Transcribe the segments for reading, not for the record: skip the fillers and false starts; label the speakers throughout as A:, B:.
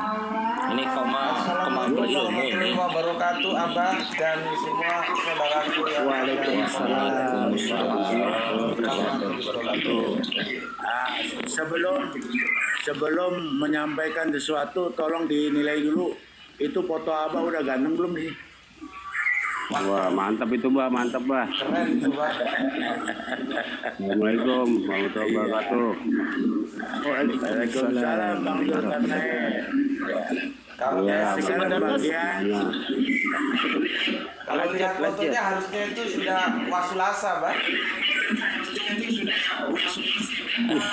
A: Ini koma berilmu ini.
B: Assalamualaikum warahmatullahi wabarakatuh, Abah dan semua saudaraku yang
A: Waalaikumsalam.
C: Sebelum menyampaikan sesuatu, tolong dinilai dulu. Itu foto Abah udah ganteng belum nih?
D: Wah, mantap itu, Mbak. Mantap, Mbak.
B: keren itu, Bang.
D: Assalamualaikum warahmatullahi wabarakatuh.
C: Waalaikumsalam, Bang Zulkarnain.
B: Kalau
D: Ya,
B: sebenarnya
C: bagian.
B: kalau lihat fotonya harusnya itu sudah wasulasa, Bang.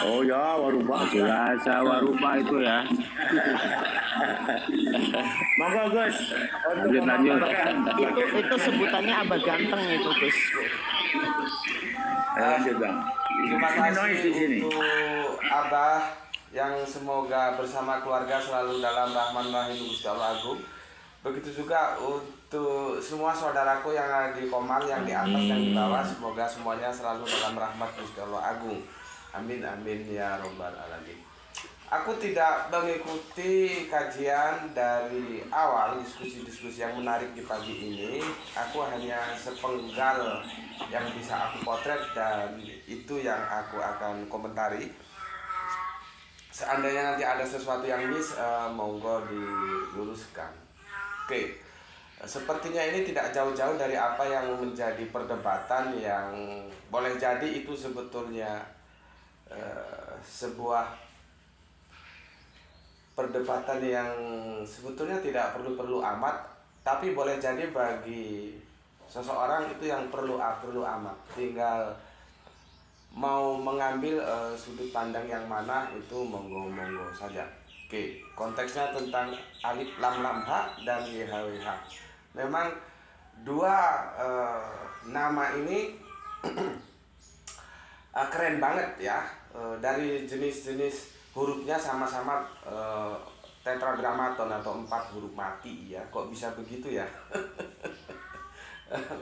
C: Oh ya, warubah.
D: Jelas warupa itu ya.
C: Monggo, Gus.
D: Lanjut.
E: Itu sebutannya Abah Ganteng itu, Gus.
C: Lanjut, Bang.
B: Terima
C: Noise di sini.
B: kasih untuk Abah yang semoga bersama keluarga selalu dalam rahman rahim Gusti Allah Agung. Begitu juga untuk semua saudaraku yang ada di Komal, yang di atas dan di bawah, semoga semuanya selalu dalam rahmat Gusti Allah Agung. Amin amin ya robbal alamin. Aku tidak mengikuti kajian dari awal, diskusi-diskusi yang menarik di pagi ini. Aku hanya sepenggal yang bisa aku potret dan itu yang aku akan komentari. Seandainya nanti ada sesuatu yang miss, monggo diluruskan. Oke, sepertinya ini tidak jauh-jauh dari apa yang menjadi perdebatan yang boleh jadi itu sebetulnya sebuah perdebatan yang sebetulnya tidak perlu amat, tapi boleh jadi bagi seseorang itu yang perlu amat. Tinggal mau mengambil sudut pandang yang mana, itu monggo saja. Oke, konteksnya tentang alif lam lam ha dan YHWH. Memang dua nama ini keren banget ya. Dari jenis-jenis hurufnya sama-sama tetragramaton atau 4 huruf mati ya. Kok bisa begitu ya?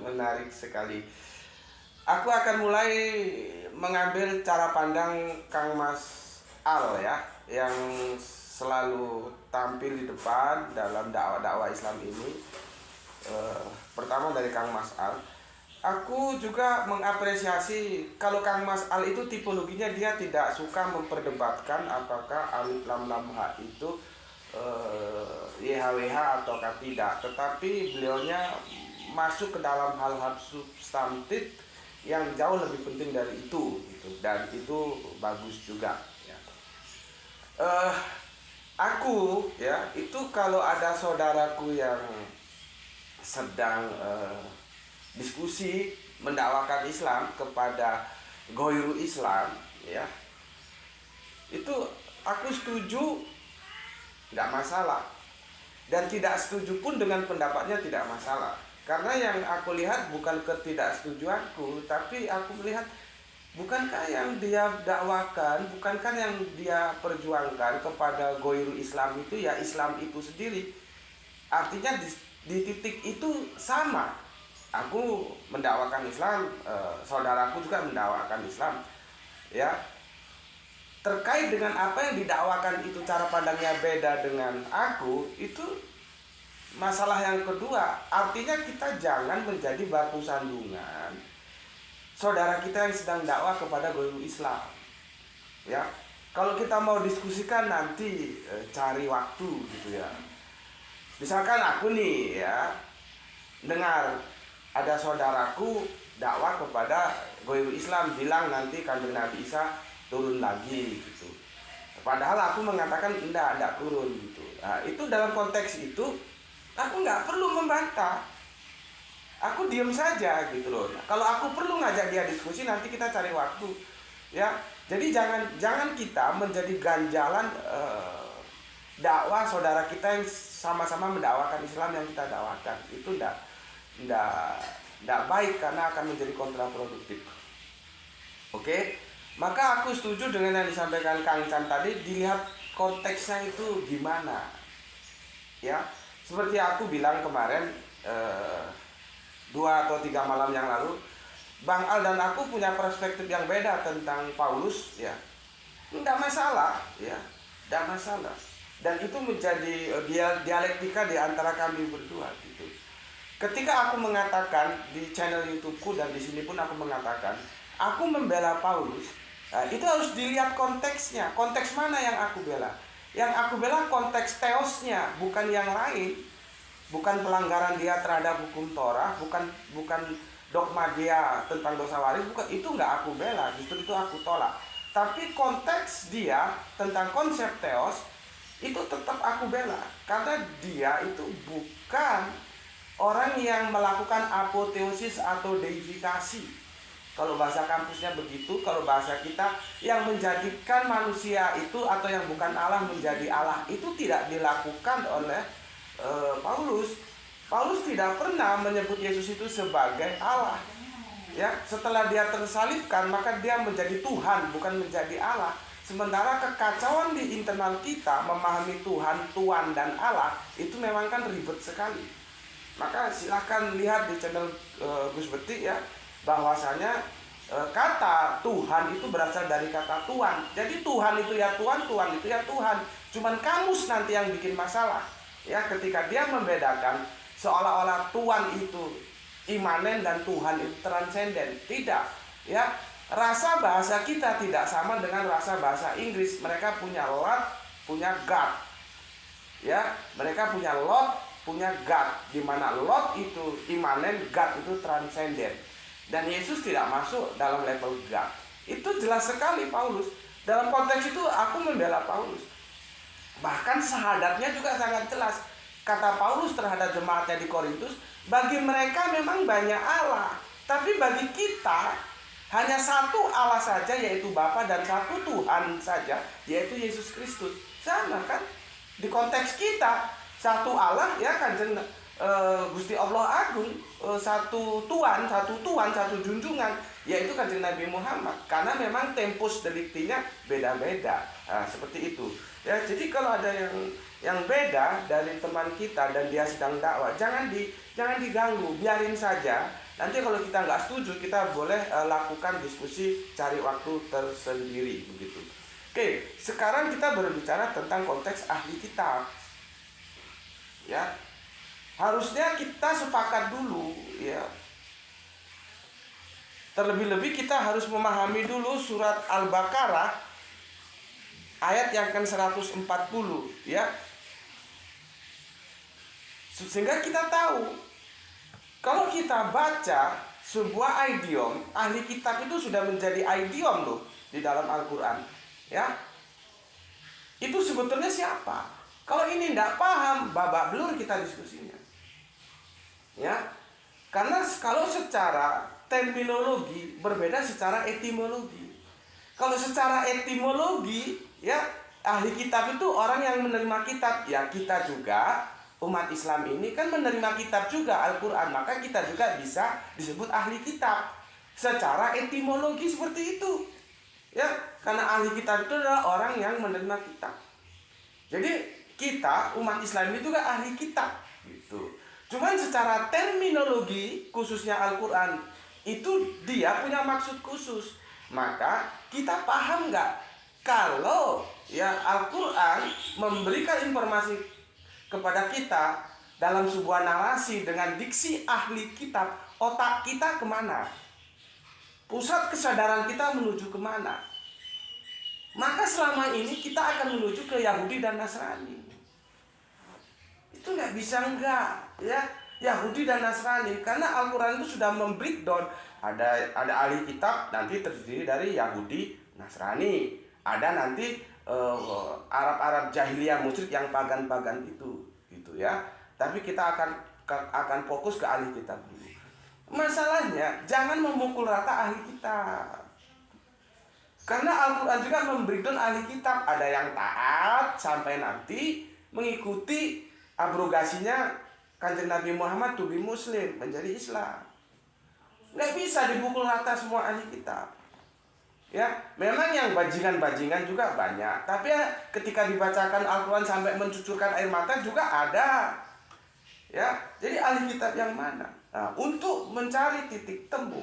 B: Menarik sekali. Aku akan mulai mengambil cara pandang Kang Mas Al ya, yang selalu tampil di depan dalam dakwah-dakwah Islam ini. Pertama dari Kang Mas Al. Aku juga mengapresiasi kalau Kang Mas Al itu tipologinya dia tidak suka memperdebatkan apakah alif lam lam ha itu YHWH atau tidak, tetapi beliaunya masuk ke dalam hal-hal substantif yang jauh lebih penting dari itu gitu. Dan itu bagus juga ya. Aku ya itu kalau ada saudaraku yang sedang diskusi mendakwakan Islam kepada Ghoiru Islam ya, itu aku setuju, nggak masalah, dan tidak setuju pun dengan pendapatnya tidak masalah. Karena yang aku lihat bukan ketidaksetujuanku, tapi aku melihat bukankah yang dia dakwakan, bukankah yang dia perjuangkan kepada Ghoiru Islam itu ya Islam itu sendiri. Artinya di titik itu sama. Aku mendakwakan Islam, saudaraku juga mendakwakan Islam ya. Terkait dengan apa yang didakwakan itu cara pandangnya beda dengan aku, itu masalah yang kedua. Artinya kita jangan menjadi batu sandungan saudara kita yang sedang dakwah kepada Ghoiru Islam ya. Kalau kita mau diskusikan nanti cari waktu gitu ya. Misalkan aku nih ya dengar ada saudaraku dakwah kepada Ghoiru Islam, bilang nanti Kanjeng Nabi Isa turun lagi gitu. Padahal aku mengatakan enggak turun gitu. Nah, itu dalam konteks itu aku nggak perlu membantah. Aku diem saja gitu loh. Nah, kalau aku perlu ngajak dia diskusi, nanti kita cari waktu ya. Jadi jangan kita menjadi ganjalan dakwah saudara kita yang sama-sama mendakwakan Islam yang kita dakwakan. Itu enggak baik karena akan menjadi kontraproduktif. Oke? Maka aku setuju dengan yang disampaikan Kang Chan tadi, dilihat konteksnya itu gimana. Ya, seperti aku bilang kemarin 2 atau 3 malam yang lalu, Bang Al dan aku punya perspektif yang beda tentang Paulus ya. Enggak masalah ya, enggak masalah. Dan itu menjadi dialektika di antara kami berdua gitu. Ketika aku mengatakan di channel YouTubeku dan di sini pun aku mengatakan aku membela Paulus, itu harus dilihat konteksnya. Konteks mana yang aku bela? Yang aku bela konteks teosnya, bukan yang lain. Bukan pelanggaran dia terhadap hukum Torah, bukan dogma dia tentang dosa waris, bukan, itu nggak aku bela, justru itu aku tolak. Tapi konteks dia tentang konsep teos itu tetap aku bela, karena dia itu bukan orang yang melakukan apoteosis atau deifikasi. Kalau bahasa kampusnya begitu, kalau bahasa kita yang menjadikan manusia itu atau yang bukan Allah menjadi Allah itu tidak dilakukan oleh Paulus. Paulus tidak pernah menyebut Yesus itu sebagai Allah. Ya, setelah dia tersalibkan maka dia menjadi Tuhan, bukan menjadi Allah. Sementara kekacauan di internal kita memahami Tuhan, Tuhan dan Allah itu memang kan ribet sekali. Maka silahkan lihat di channel Gus Beti ya, bahwasanya kata Tuhan itu berasal dari kata Tuhan. Jadi Tuhan itu ya Tuhan, Tuhan itu ya Tuhan. Cuman kamus nanti yang bikin masalah. Ya, ketika dia membedakan seolah-olah Tuhan itu imanen dan Tuhan itu transenden. Tidak, ya. Rasa bahasa kita tidak sama dengan rasa bahasa Inggris. Mereka punya Lord, punya God. Ya, mereka punya Lord, punya God. Di mana Lord itu imanen, God itu transenden. Dan Yesus tidak masuk dalam level God. Itu jelas sekali Paulus. Dalam konteks itu aku membela Paulus. Bahkan syahadatnya juga sangat jelas. Kata Paulus terhadap jemaatnya di Korintus, bagi mereka memang banyak Allah, tapi bagi kita hanya satu Allah saja, yaitu Bapa, dan satu Tuhan saja, yaitu Yesus Kristus. Sama kan? Di konteks kita satu Allah, ya kan, Gusti Allah Agung, satu Tuhan, satu junjungan, yaitu Kanjeng Nabi Muhammad. Karena memang tempus delictinya beda-beda. Nah, seperti itu. Ya, jadi kalau ada yang beda dari teman kita dan dia sedang dakwah, jangan diganggu, biarin saja. Nanti kalau kita nggak setuju, kita boleh lakukan diskusi, cari waktu tersendiri begitu. Oke, sekarang kita berbicara tentang konteks ahli kitab. Ya. Harusnya kita sepakat dulu, ya. Terlebih-lebih kita harus memahami dulu surat Al-Baqarah ayat yang ke-140, ya. Sehingga kita tahu kalau kita baca sebuah idiom, ahli kitab itu sudah menjadi idiom loh di dalam Al-Qur'an, ya. Itu sebetulnya siapa? Kalau ini tidak paham, babak belur kita diskusinya. Ya. Karena kalau secara terminologi berbeda secara etimologi. Kalau secara etimologi, ya, ahli kitab itu orang yang menerima kitab. Ya, kita juga umat Islam ini kan menerima kitab juga, Al-Qur'an, maka kita juga bisa disebut ahli kitab. Secara etimologi seperti itu. Ya, karena ahli kitab itu adalah orang yang menerima kitab. Jadi kita umat Islam ini juga ahli kitab gitu. Cuman secara terminologi khususnya Al-Qur'an itu dia punya maksud khusus. Maka kita paham nggak kalau ya Al-Qur'an memberikan informasi kepada kita dalam sebuah narasi dengan diksi ahli kitab, otak kita kemana? Pusat kesadaran kita menuju kemana? Maka selama ini kita akan menuju ke Yahudi dan Nasrani. Itu nggak bisa enggak, ya. Yahudi dan Nasrani, karena Al-Quran itu sudah membreakdown. Ada ahli kitab nanti terdiri dari Yahudi, Nasrani. Ada nanti Arab-Arab jahiliyah musyrik yang pagan-pagan itu, gitu ya. Tapi kita akan fokus ke ahli kitab dulu. Masalahnya jangan memukul rata ahli kitab. Karena Al-Quran juga membreakdown ahli kitab. Ada yang taat sampai nanti mengikuti abrogasinya Kanjeng Nabi Muhammad to be Muslim, menjadi Islam. Nggak bisa dipukul rata semua ahli kitab. Ya, memang yang bajingan-bajingan juga banyak. Tapi ya, ketika dibacakan Al-Quran sampai mencucurkan air mata juga ada. Ya, jadi ahli kitab yang mana? Nah, untuk mencari titik temu,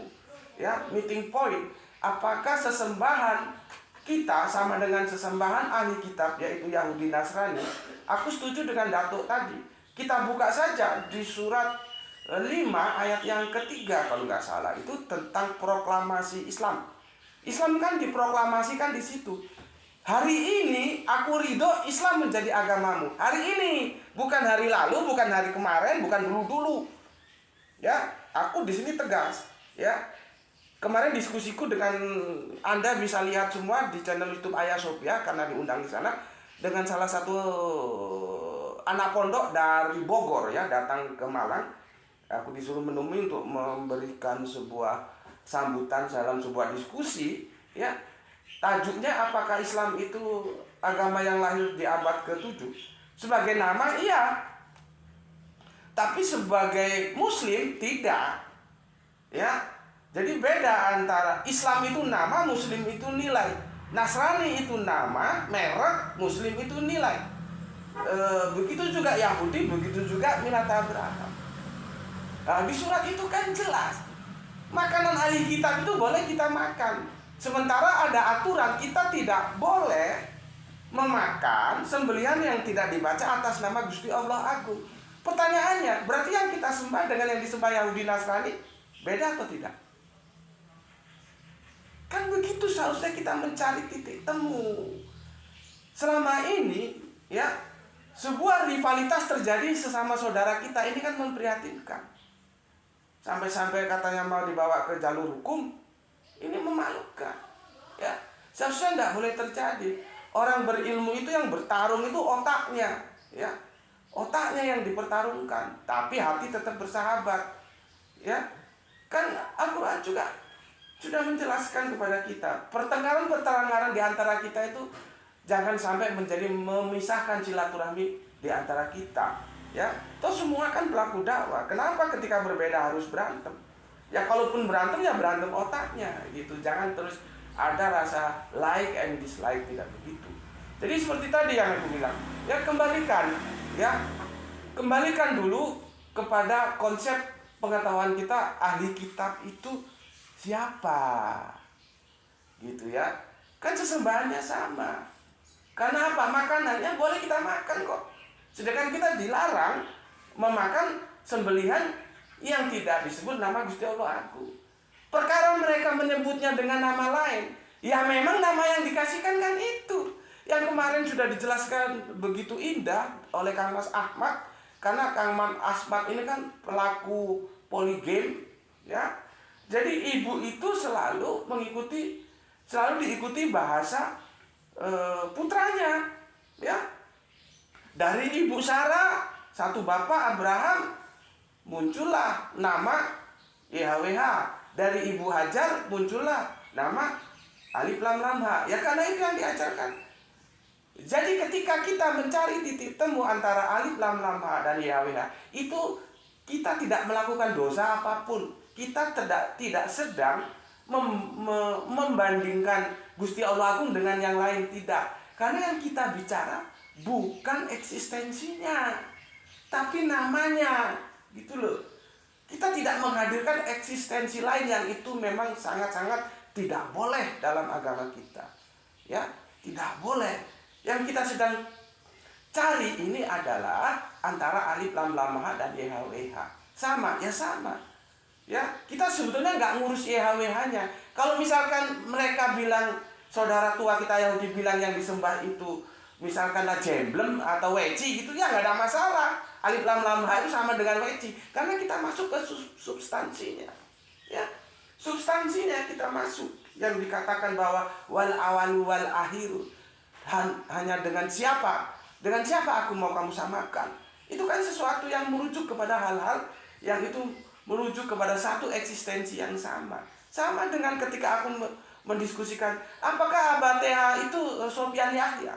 B: ya, meeting point, apakah sesembahan kita sama dengan sesembahan ahli kitab, yaitu Yahudi Nasrani, aku setuju dengan Datuk tadi. Kita buka saja di surat 5 ayat yang ketiga kalau nggak salah, itu tentang proklamasi Islam. Islam kan diproklamasikan di situ. Hari ini aku ridho Islam menjadi agamamu. Hari ini, bukan hari lalu, bukan hari kemarin, bukan dulu-dulu. Ya, aku di sini tegas. Ya, kemarin diskusiku dengan Anda bisa lihat semua di channel YouTube Ayah Sophia karena diundang di sana dengan salah satu anak pondok dari Bogor ya datang ke Malang. Aku disuruh menemui untuk memberikan sebuah sambutan dalam sebuah diskusi ya. Tajuknya apakah Islam itu agama yang lahir di abad ke-7? Sebagai nama iya. Tapi sebagai muslim tidak. Ya. Jadi beda antara Islam itu nama, muslim itu nilai. Nasrani itu nama, merek, muslim itu nilai. Begitu juga Yahudi, begitu juga Milat Abraham. Nah, di surat itu kan jelas. Makanan ahli kitab itu boleh kita makan. Sementara ada aturan kita tidak boleh memakan sembelihan yang tidak dibaca atas nama Gusti Allah Agung. Pertanyaannya, berarti yang kita sembah dengan yang disembah Yahudi Nasrani beda atau tidak? Kan begitu seharusnya kita mencari titik temu. Selama ini ya, sebuah rivalitas terjadi sesama saudara kita, ini kan memprihatinkan. Sampai-sampai katanya mau dibawa ke jalur hukum, ini memalukan. Ya, seharusnya tidak boleh terjadi. Orang berilmu itu yang bertarung itu otaknya, ya. Otaknya yang dipertarungkan, tapi hati tetap bersahabat. Ya. Kan Al-Qur'an juga sudah menjelaskan kepada kita, pertengkaran-pertengkaran di antara kita itu jangan sampai menjadi memisahkan silaturahmi di antara kita. Ya, toh semua kan pelaku dakwah. Kenapa ketika berbeda harus berantem? Ya kalaupun berantem ya berantem otaknya gitu. Jangan terus ada rasa like and dislike, tidak begitu. Jadi seperti tadi yang aku bilang, ya kembalikan dulu kepada konsep pengetahuan kita, ahli kitab itu siapa? Gitu ya. Kan sesembahannya sama. Karena apa? Makanannya boleh kita makan kok. Sedangkan kita dilarang memakan sembelihan yang tidak disebut nama Gusti Allah Agung. Perkara mereka menyebutnya dengan nama lain, ya memang nama yang dikasihkan kan itu. Yang kemarin sudah dijelaskan begitu indah oleh Kang Mas Ahmad. Karena Kang Mas Ahmad ini kan pelaku poligami, ya. Jadi ibu itu selalu diikuti bahasa putranya, ya. Dari ibu Sarah, satu bapak Abraham, muncullah nama YHWH. Dari ibu Hajar muncullah nama Alif Lam Ram Ha. Ya karena itu yang diajarkan. Jadi ketika kita mencari titik temu antara Alif Lam Ram Ha dan YHWH, itu kita tidak melakukan dosa apapun. Kita tidak sedang membandingkan Gusti Allah Agung dengan yang lain, tidak. Karena yang kita bicara bukan eksistensinya, tapi namanya, gitu loh. Kita tidak menghadirkan eksistensi lain yang itu memang sangat-sangat tidak boleh dalam agama kita. Ya, tidak boleh. Yang kita sedang cari ini adalah antara Alif Lam Lam Ha dan YHWH. Sama, ya sama. Ya, kita sebetulnya nggak ngurus YHWH-nya. Kalau misalkan mereka bilang, saudara tua kita Yahudi bilang yang disembah itu misalkan jemblem atau weci gitu, ya nggak ada masalah. Alif Lam Lam Ha itu sama dengan weci, karena kita masuk ke substansinya. Ya, substansinya kita masuk. Yang dikatakan bahwa wal awalu wal akhiru, hanya dengan siapa aku mau kamu samakan. Itu kan sesuatu yang merujuk kepada hal-hal yang itu merujuk kepada satu eksistensi yang sama. Sama dengan ketika aku mendiskusikan apakah Abatea itu Sofyan Yahya.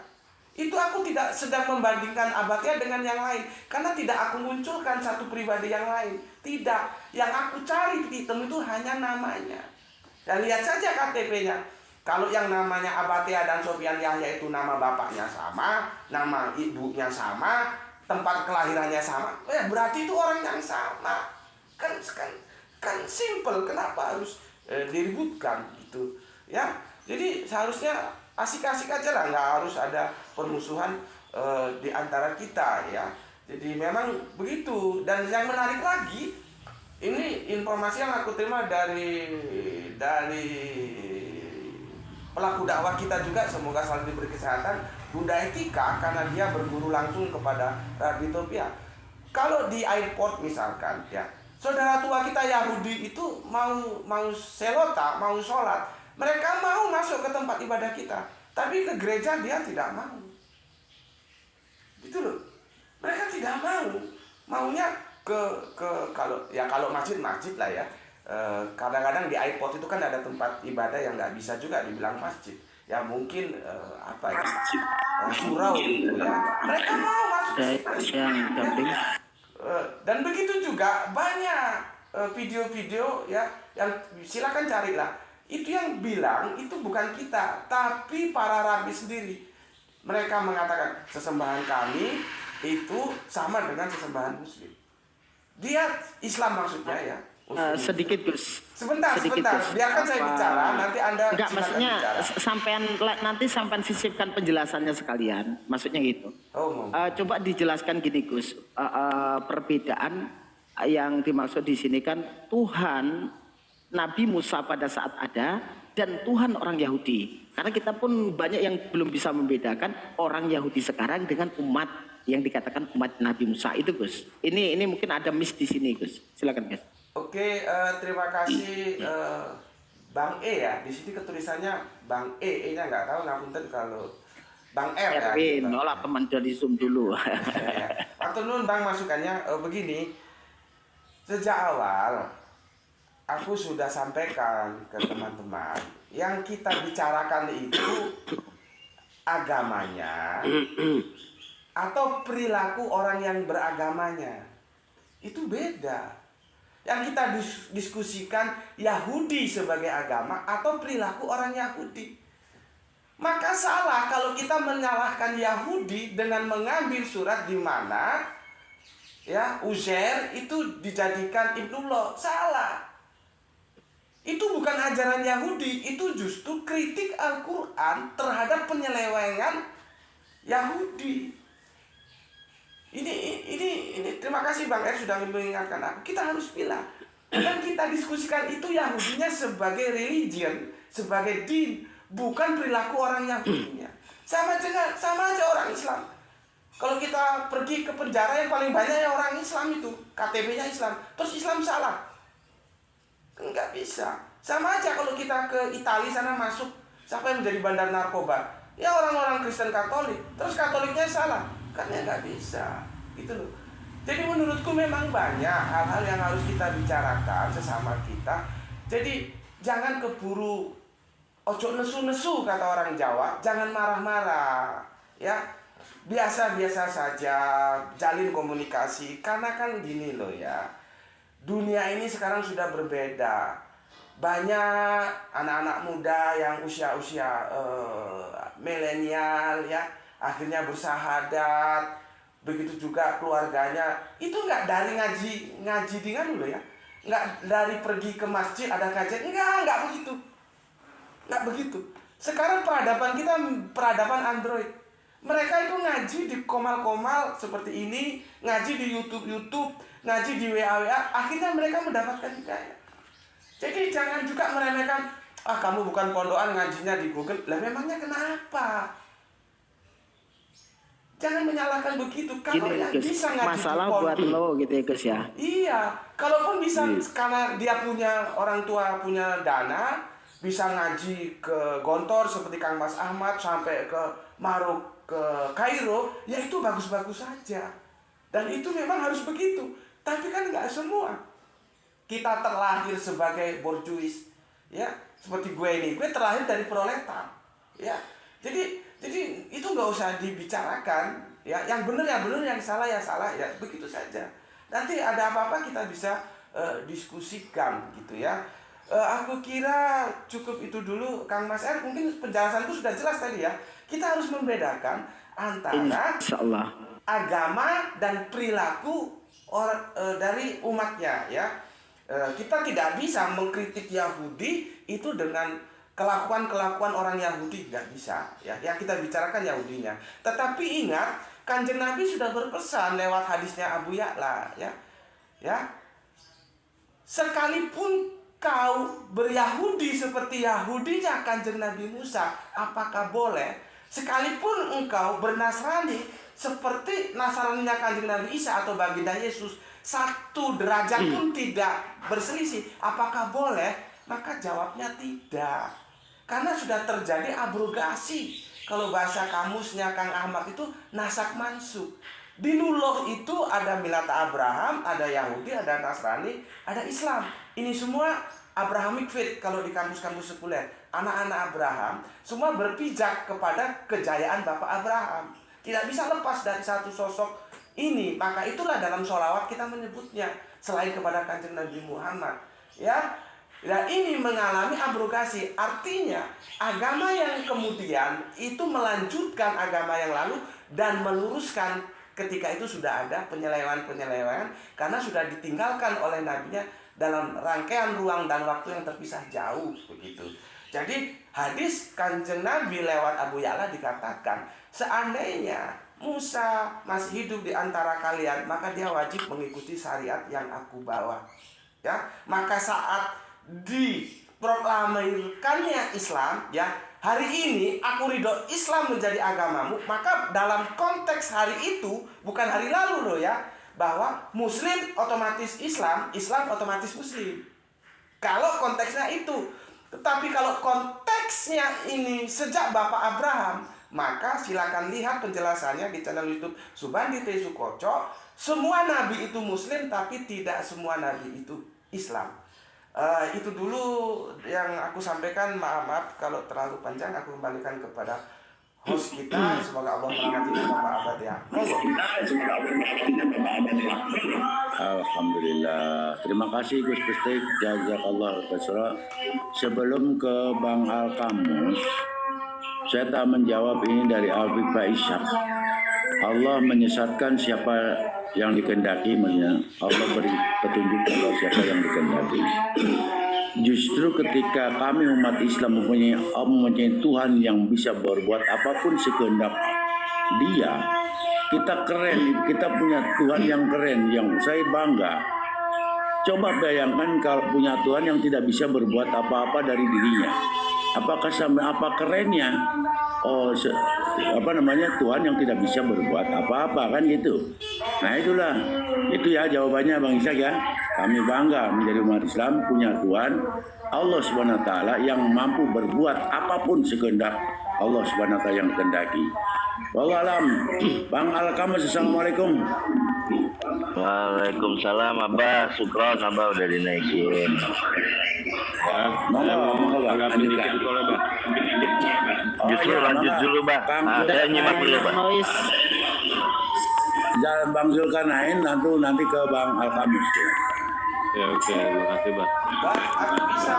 B: Itu aku tidak sedang membandingkan Abatea dengan yang lain, karena tidak aku munculkan satu pribadi yang lain. Tidak, yang aku cari titik temu itu hanya namanya. Dan lihat saja KTP-nya. Kalau yang namanya Abatea dan Sofyan Yahya itu nama bapaknya sama, nama ibunya sama, tempat kelahirannya sama, berarti itu orang yang sama. Kan simple, kenapa harus diributkan gitu ya. Jadi seharusnya asik-asik aja lah, nggak harus ada permusuhan di antara kita ya. Jadi memang begitu. Dan yang menarik lagi, ini informasi yang aku terima dari pelaku dakwah kita juga, semoga selalu diberi kesehatan, Bunda Etika, karena dia berguru langsung kepada Rabbi Topia. Kalau di airport misalkan ya, saudara tua kita Yahudi itu mau selota, mau sholat, mereka mau masuk ke tempat ibadah kita, tapi ke gereja dia tidak mau. Gitu loh. Mereka tidak mau. Maunya ke kalau masjid lah ya. Kadang-kadang di airport itu kan ada tempat ibadah yang nggak bisa juga dibilang masjid. Ya mungkin surau gitu ya. Mereka mau masuk ke situ. Dan begitu juga banyak video-video ya yang silakan carilah. Itu yang bilang itu bukan kita, tapi para rabi sendiri. Mereka mengatakan sesembahan kami itu sama dengan sesembahan Muslim. Dia Islam maksudnya ya.
E: Sedikit Gus.
B: Sebentar.
E: Gus.
B: Biarkan saya bicara, nanti Anda
E: enggak, maksudnya
B: bicara.
E: nanti sampean sisipkan penjelasannya sekalian. Maksudnya gitu.
B: Oh,
E: Coba dijelaskan gini Gus. Perbedaan yang dimaksud di sini kan Tuhan Nabi Musa pada saat ada dan Tuhan orang Yahudi. Karena kita pun banyak yang belum bisa membedakan orang Yahudi sekarang dengan umat yang dikatakan umat Nabi Musa itu Gus. Ini mungkin ada miss di sini Gus. Silakan Gus.
B: Oke, terima kasih Bang E ya. Di sini ketulisannya Bang E-nya nggak tahu, ngapunten kalau Bang R ya.
E: Erwin, nolak teman dari Zoom dulu.
B: Ya. Waktu nun Bang masukannya begini. Sejak awal aku sudah sampaikan ke teman-teman, yang kita bicarakan itu agamanya atau perilaku orang yang beragamanya. Itu beda. Yang kita diskusikan Yahudi sebagai agama atau perilaku orang Yahudi. Maka salah kalau kita menyalahkan Yahudi dengan mengambil surat di mana ya Uzair itu dijadikan ibnullah. Salah. Itu bukan ajaran Yahudi, itu justru kritik Al-Quran terhadap penyelewengan Yahudi. Ini terima kasih Bang Er sudah mengingatkan aku. Kita harus bilang, dan kita diskusikan itu Yahudinya sebagai religion, sebagai din, bukan perilaku orang Yahudinya. Sama aja orang Islam. Kalau kita pergi ke penjara yang paling banyak ya orang Islam itu, KTP-nya Islam, terus Islam salah. Enggak bisa. Sama aja kalau kita ke Italia sana masuk, siapa yang menjadi bandar narkoba? Ya orang-orang Kristen Katolik. Terus Katoliknya salah. Kan ya nggak bisa. Gitu loh. Jadi menurutku memang banyak hal-hal yang harus kita bicarakan sesama kita. Jadi jangan keburu ojo nesu-nesu kata orang Jawa. Jangan marah-marah. Ya, biasa-biasa saja. Jalin komunikasi. Karena kan gini loh ya. Dunia ini sekarang sudah berbeda. Banyak anak-anak muda yang usia-usia milenial ya, akhirnya bersahadat. Begitu juga keluarganya. Itu nggak dari ngaji dengan dulu ya. Nggak dari pergi ke masjid ada kajian. Nggak begitu. Nggak begitu. Sekarang peradaban kita peradaban Android. Mereka itu ngaji di komal-komal seperti ini, ngaji di YouTube, ngaji di WA, akhirnya mereka mendapatkan hidayah. Jadi jangan juga meremehkan, kamu bukan pondokan ngajinya di Google. Lah memangnya kenapa? Jangan menyalahkan begitu. Kalau yang bisa ngaji
E: masalah
B: di pondok,
E: buat lo gitu ya Gus ya.
B: Iya, kalaupun bisa karena dia punya orang tua punya dana, bisa ngaji ke Gontor seperti Kang Mas Ahmad sampai ke Marok, ke Kairo, ya itu bagus-bagus saja. Dan itu memang harus begitu. Tapi kan nggak semua. Kita terlahir sebagai borjuis, ya seperti gue ini, gue terlahir dari proletar, ya. Jadi itu nggak usah dibicarakan, ya. Yang benar ya benar, yang salah ya salah, ya begitu saja. Nanti ada apa-apa kita bisa diskusikan, gitu ya. Aku kira cukup itu dulu, Kang Mas Er. Mungkin penjelasanku sudah jelas tadi ya. Kita harus membedakan antara agama dan perilaku orang dari umatnya, ya. Kita tidak bisa mengkritik Yahudi itu dengan kelakuan-kelakuan orang Yahudi, nggak bisa ya. Yang kita bicarakan Yahudinya. Tetapi ingat, Kanjeng Nabi sudah berpesan lewat hadisnya Abu Ya'la ya. Ya. Sekalipun kau beryahudi seperti Yahudinya Kanjeng Nabi Musa, apakah boleh? Sekalipun engkau bernasrani seperti Nasraninya Kanjeng Nabi Isa atau baginda Yesus, satu derajat pun tidak berselisih, apakah boleh? Maka jawabnya tidak. Karena sudah terjadi abrogasi. Kalau bahasa kamusnya Kang Ahmad itu nasak mansuk. Di Nuloh itu ada milat Abraham, ada Yahudi, ada Nasrani, ada Islam. Ini semua Abrahamic faith kalau di kampus-kampus sekuler. Anak-anak Abraham semua berpijak kepada kejayaan Bapak Abraham. Tidak bisa lepas dari satu sosok ini. Maka itulah dalam sholawat kita menyebutnya selain kepada Kanjeng Nabi Muhammad. Ya. Dan ini mengalami abrogasi. Artinya agama yang kemudian itu melanjutkan agama yang lalu dan meluruskan ketika itu sudah ada penyelewengan karena sudah ditinggalkan oleh nabinya dalam rangkaian ruang dan waktu yang terpisah jauh begitu. Jadi hadis Kanjeng Nabi lewat Abu Ya'la dikatakan, seandainya Musa masih hidup di antara kalian, maka dia wajib mengikuti syariat yang aku bawa. Ya, maka saat diproklamirkannya Islam, ya, hari ini aku ridho Islam menjadi agamamu, maka dalam konteks hari itu, bukan hari lalu loh ya, bahwa Muslim otomatis Islam, Islam otomatis Muslim. Kalau konteksnya itu. Tetapi kalau konteksnya ini sejak Bapak Abraham, maka silakan lihat penjelasannya di channel YouTube Subandi T. Sukoco. Semua nabi itu Muslim, tapi tidak semua nabi itu Islam. Itu dulu yang aku sampaikan. Maaf kalau terlalu panjang. Aku kembalikan kepada host kita. Semoga Allah mengasihi Bapak Abad ya.
C: Alhamdulillah. Terima kasih Gus Pestik. Jazakallah khairan. Sebelum ke Bang Alkamus, saya tak menjawab ini dari Afif Pak Ishak. Allah menyesatkan siapa yang dikehendaki, maksudnya Allah beri petunjuk kepada siapa yang dikehendaki. Justru ketika kami umat Islam mempunyai Tuhan yang bisa berbuat apapun sekehendak Dia, kita keren, kita punya Tuhan yang keren, yang saya bangga. Coba bayangkan kalau punya Tuhan yang tidak bisa berbuat apa-apa dari dirinya. Apakah sampai apa kerennya? Tuhan yang tidak bisa berbuat apa-apa kan gitu. Nah itulah, itu ya jawabannya Bang Ishak ya. Kami bangga menjadi umat Islam punya Tuhan Allah Subhanahu wa taala yang mampu berbuat apapun sekehendak Allah Subhanahu wa taala yang kehendaki. Wallahu alam. Bang Alkamus, assalamualaikum.
F: Waalaikumsalam Abah, syukron Abah udah dinaikin.
C: Monggo
D: Agak sedikit boleh, Bah.
F: Justru lanjut dulu Bah. Saya nyimak dulu Bah.
C: Jangan Bang Zulkarnain, nanti ke Bang Alkamus.
D: Ya, oke, terima kasih, Bah.
B: Bah, aku bisa.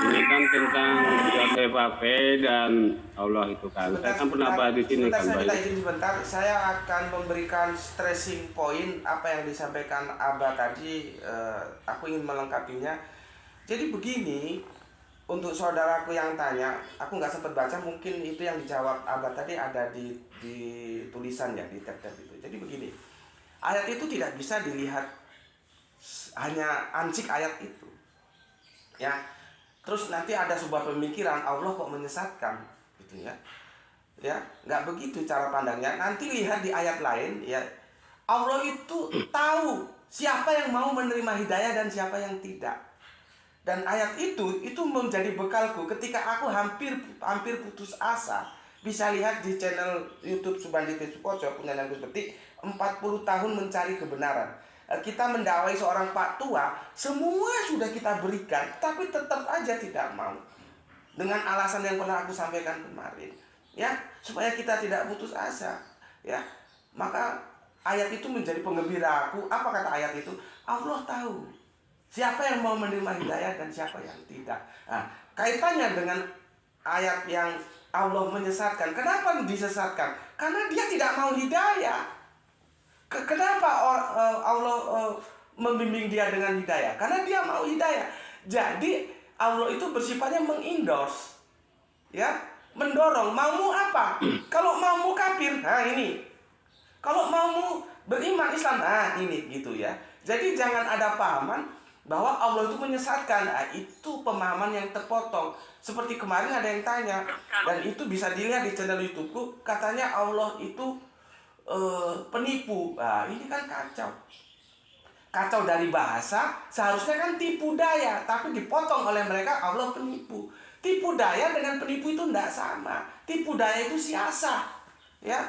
D: Ini kan tentang JPP dan Allah itu kan. Saya kan pernah bahas di sini kan,
B: Saya
D: Bah.
B: izin sebentar, saya akan memberikan stressing point apa yang disampaikan Abah tadi. Aku ingin melengkapinya. Jadi begini, untuk saudaraku yang tanya, aku nggak sempat baca, mungkin itu yang dijawab Abah tadi ada di tulisan ya, di tab-tab itu. Jadi begini, ayat itu tidak bisa dilihat hanya ancik ayat itu, ya. Terus nanti ada sebuah pemikiran Allah kok menyesatkan, gitu ya. Ya, nggak begitu cara pandangnya. Nanti lihat di ayat lain, ya. Allah itu tahu siapa yang mau menerima hidayah dan siapa yang tidak. Dan ayat itu menjadi bekalku ketika aku hampir putus asa. Bisa lihat di channel YouTube Subandi T. Sukoco punya Gus Petik, 40 tahun mencari kebenaran. Kita mendakwai seorang pak tua, semua sudah kita berikan, tapi tetap aja tidak mau. Dengan alasan yang pernah aku sampaikan kemarin, ya, supaya kita tidak putus asa, ya. Maka ayat itu menjadi penggembira aku. Apa kata ayat itu? Allah tahu siapa yang mau menerima hidayah dan siapa yang tidak. Nah, kaitannya dengan ayat yang Allah menyesatkan. Kenapa disesatkan? Karena dia tidak mau hidayah. Kenapa Allah membimbing dia dengan hidayah? Karena dia mau hidayah. Jadi Allah itu bersifatnya mengendorse, ya, mendorong. Maumu apa? Kalau maumu kafir, nah ini. Kalau maumu beriman Islam, nah ini, gitu ya. Jadi jangan ada pahaman bahwa Allah itu menyesatkan. Nah, itu pemahaman yang terpotong. Seperti kemarin ada yang tanya, dan itu bisa dilihat di channel YouTubeku, katanya Allah itu penipu. Nah, ini kan kacau. Kacau dari bahasa, seharusnya kan tipu daya, tapi dipotong oleh mereka Allah penipu. Tipu daya dengan penipu itu tidak sama. Tipu daya itu siasat, ya.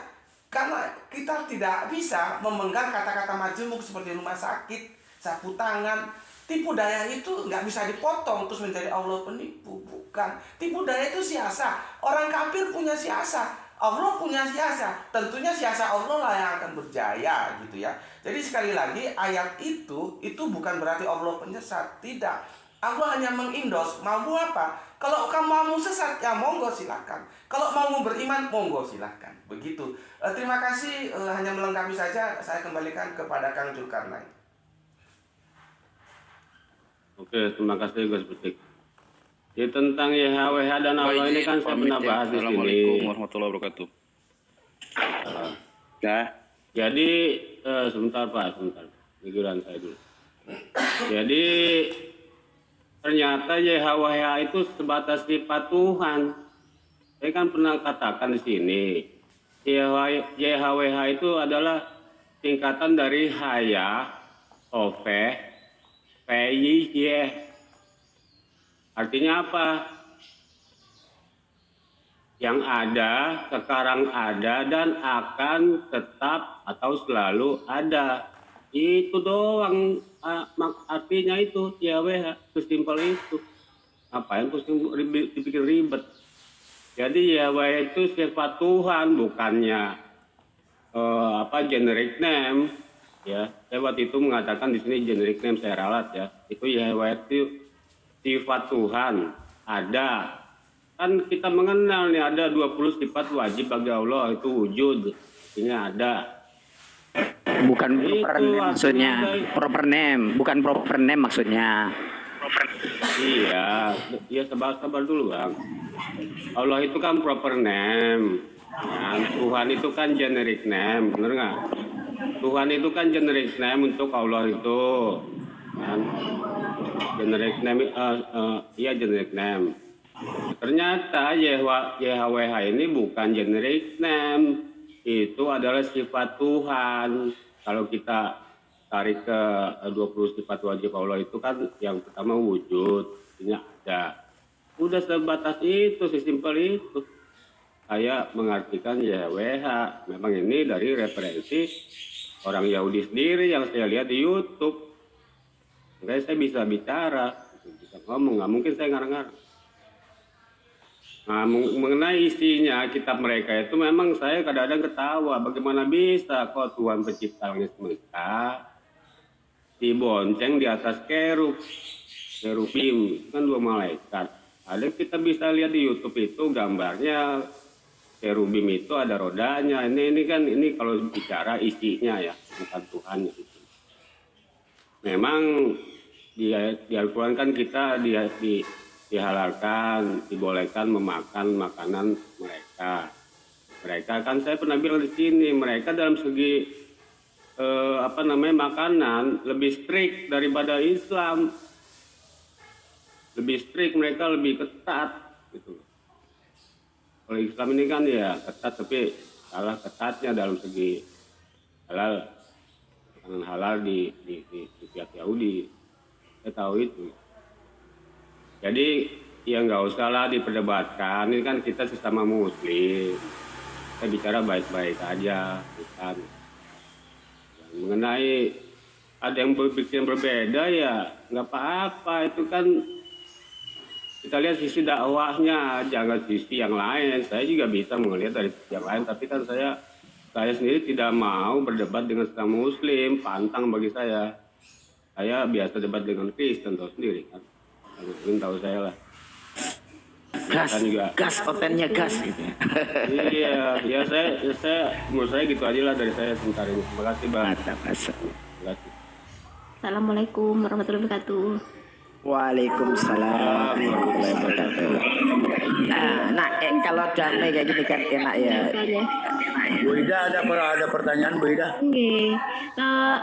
B: Karena kita tidak bisa memegang kata-kata majemuk seperti rumah sakit, sapu tangan. Tipu daya itu nggak bisa dipotong terus menjadi Allah penipu, bukan. Tipu daya itu siasat. Orang kafir punya siasat, Allah punya siasat. Tentunya siasat Allah lah yang akan berjaya, gitu ya. Jadi sekali lagi ayat itu bukan berarti Allah penyesat, tidak. Allah hanya mengindos, mau apa? Kalau kamu mau sesat, ya monggo silakan. Kalau mau beriman, monggo silakan. Begitu. Terima kasih, hanya melengkapi saja. Saya kembalikan kepada Kang Zulkarnain.
D: Oke, terima kasih Gus Betik. Ya, tentang YHWH dan Allah ini kan saya pernah bahas di sini.
A: Assalamualaikum warahmatullahi wabarakatuh.
D: Ya. Jadi sebentar Pak, sebentar. Pikiran saya dulu. Jadi ternyata YHWH itu sebatas sifat Tuhan. Saya kan pernah katakan di sini, YHWH itu adalah tingkatan dari Haya, Sofeh, PYY. Artinya apa? Yang ada, sekarang ada, dan akan tetap atau selalu ada. Itu doang artinya itu, YHWH, sesimpel itu. Ngapain dipikir ribet? Jadi YHWH itu sifat Tuhan, bukannya generic name. Ya, saya waktu itu mengatakan di sini generic name, saya ralat ya. Itu YHWH itu sifat Tuhan, ada. Kan kita mengenal nih ada 20 sifat wajib bagi Allah, itu wujud, artinya ada.
G: Bukan proper name maksudnya, proper name, bukan proper name maksudnya.
D: Iya, ya sabar dulu Bang. Allah itu kan proper name, ya. Tuhan itu kan generic name, bener nggak? Tuhan itu kan generic name untuk Allah itu, kan? Generic name, iya generic name. Ternyata YHWH ini bukan generic name, itu adalah sifat Tuhan. Kalau kita tarik ke 20 sifat wajib Allah itu kan yang pertama wujud, artinya ada. Udah sebatas itu, sesimpel itu. Saya mengartikan YHWH. Memang ini dari referensi orang Yahudi sendiri yang saya lihat di YouTube. Makanya saya bisa bicara, bisa ngomong, nggak mungkin saya ngarang-ngarang. Nah, mengenai isinya kitab mereka itu memang saya kadang-kadang ketawa. Bagaimana bisa kok Tuhan pencipta langit semesta dibonceng di atas kerubim, kan 2 malaikat. Ada kita bisa lihat di YouTube itu gambarnya kerubim itu ada rodanya. Ini kalau bicara isinya ya, bukan Tuhan itu. Memang di Al-Quran kan kita dihalalkan, dibolehkan memakan makanan mereka. Mereka kan saya pernah bilang di sini, mereka dalam segi makanan lebih strict daripada Islam. Lebih strict, mereka lebih ketat gitu. Kalau Islam ini kan ya ketat, tapi salah ketatnya dalam segi halal. Makanan halal di pihak Yahudi. Saya tahu itu. Jadi ya nggak usah lah diperdebatkan, ini kan kita sesama muslim, kita bicara baik-baik aja, bukan. Mengenai ada yang berpikir berbeda ya nggak apa-apa, itu kan kita lihat sisi dakwahnya, jangan sisi yang lain. Saya juga bisa melihat dari sisi yang lain, tapi kan saya sendiri tidak mau berdebat dengan sesama muslim, pantang bagi saya. Saya biasa debat dengan Kristen, tahu sendiri kan. Mungkin tahu saya lah.
G: Gas, otennya gas gitu.
D: Iya, ya saya menurut saya gitu aja lah dari saya sebentar ini. Terima kasih Bang.
G: Mantap,
D: Terima kasih.
H: Assalamualaikum warahmatullahi wabarakatuh.
E: Waalaikumsalam warahmatullahi wabarakatuh. Nah, kalau damai kayak gini kan enak ya.
C: Bu Ida ada pertanyaan Bu Ida?
H: Oke,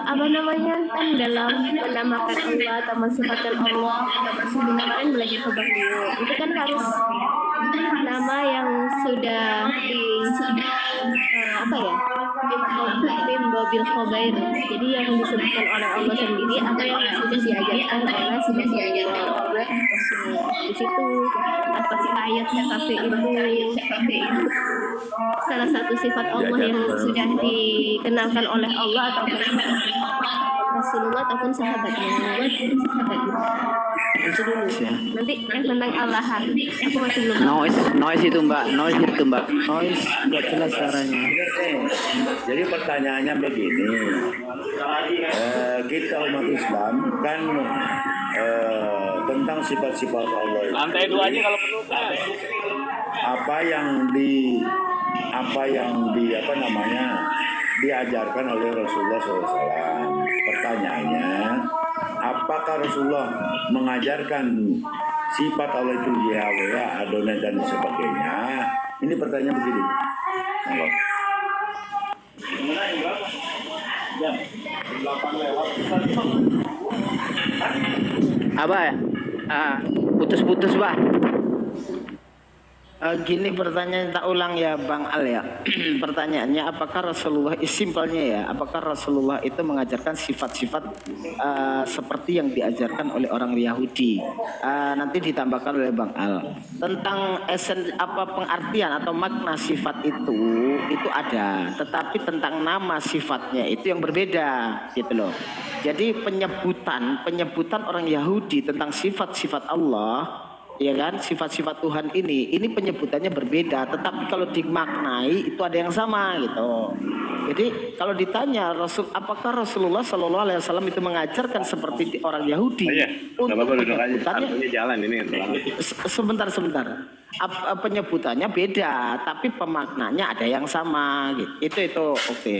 H: apa namanya kan dalam menamakan Allah atau mensifatkan Allah sebelum kemarin belajar kebak dulu itu kan harus nama yang sudah apa ya bil khobair, jadi yang disebutkan oleh Allah sendiri apa yang sudah diajarkan oleh Allah di situ apa sih ayat CKP itu salah satu sifat Allah yang sudah dikenalkan oleh Allah atau Rasulullah ataupun sahabatnya. Itu dulu ya. Nanti tentang Allahan aku masih belum.
G: Noise itu mbak. Noise
E: Nggak jelas suaranya.
C: Jadi pertanyaannya begini, kita umat Islam kan tentang sifat-sifat Allah itu.
A: Lantai 2 aja kalau perlu.
C: Apa yang diajarkan oleh Rasulullah SAW. Pertanyaannya, apakah Rasulullah mengajarkan sifat Allah itu Yahweh, Adonai dan sebagainya? Ini pertanyaan begini. Halo.
G: Apa ya? Putus-putus bah.
E: Gini pertanyaan tak ulang ya Bang Al ya. Pertanyaannya apakah Rasulullah simpelnya ya, apakah Rasulullah itu mengajarkan sifat-sifat seperti yang diajarkan oleh orang Yahudi? Nanti ditambahkan oleh Bang Al tentang pengertian atau makna sifat itu ada, tetapi tentang nama sifatnya itu yang berbeda gitu loh. Jadi penyebutan orang Yahudi tentang sifat-sifat Allah, ya kan, sifat-sifat Tuhan ini penyebutannya berbeda, tetapi kalau dimaknai itu ada yang sama gitu. Jadi kalau ditanya apakah Rasulullah Shallallahu Alaihi Wasallam itu mengajarkan seperti orang Yahudi untuk penyebutannya sebentar penyebutannya beda, tapi pemaknanya ada yang sama gitu. Itu oke.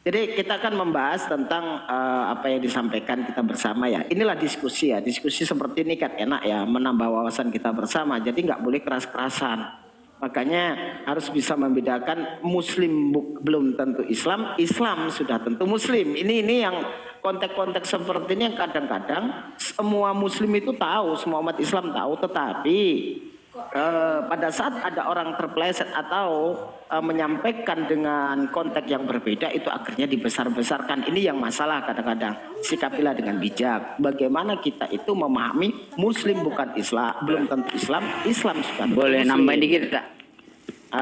E: Jadi kita akan membahas tentang apa yang disampaikan kita bersama ya. Inilah diskusi ya. Diskusi seperti ini kan enak ya, menambah wawasan kita bersama. Jadi nggak boleh keras-kerasan. Makanya harus bisa membedakan Muslim belum tentu Islam, Islam sudah tentu Muslim. Ini yang konteks-konteks seperti ini yang kadang-kadang semua Muslim itu tahu, semua umat Islam tahu, tetapi pada saat ada orang terpeleset atau menyampaikan dengan konteks yang berbeda itu akhirnya dibesar-besarkan. Ini yang masalah kadang-kadang. Sikapilah dengan bijak. Bagaimana kita itu memahami Muslim bukan Islam, belum tentu Islam, Islam sudah tentu
G: Boleh
E: Muslim.
G: nambahin dikit tak?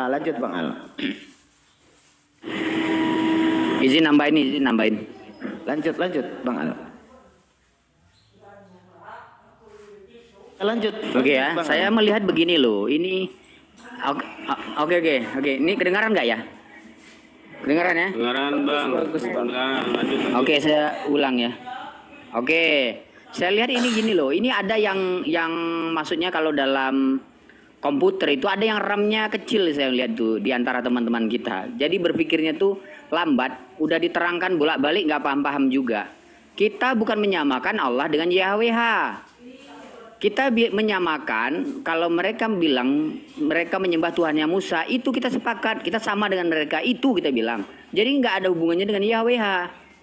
E: Lanjut Bang Al.
G: Izin nambahin.
E: Lanjut Bang Al. Lanjut.
G: Oke ya,
E: Bang
G: saya
E: Al.
G: melihat begini loh. Ini oke. Ini kedengaran nggak ya? Kedengaran ya?
D: Dengaran bang. Lanjut.
G: Oke, saya ulang ya. Oke, saya lihat ini gini loh. Ini ada yang maksudnya kalau dalam komputer itu ada yang RAM-nya kecil, saya lihat tuh di antara teman-teman kita. Jadi berpikirnya tuh lambat. Udah diterangkan bolak-balik nggak paham-paham juga. Kita bukan menyamakan Allah dengan YHWH. Kita menyamakan, kalau mereka bilang mereka menyembah Tuhannya Musa, itu kita sepakat, kita sama dengan mereka, itu kita bilang. Jadi nggak ada hubungannya dengan YHWH.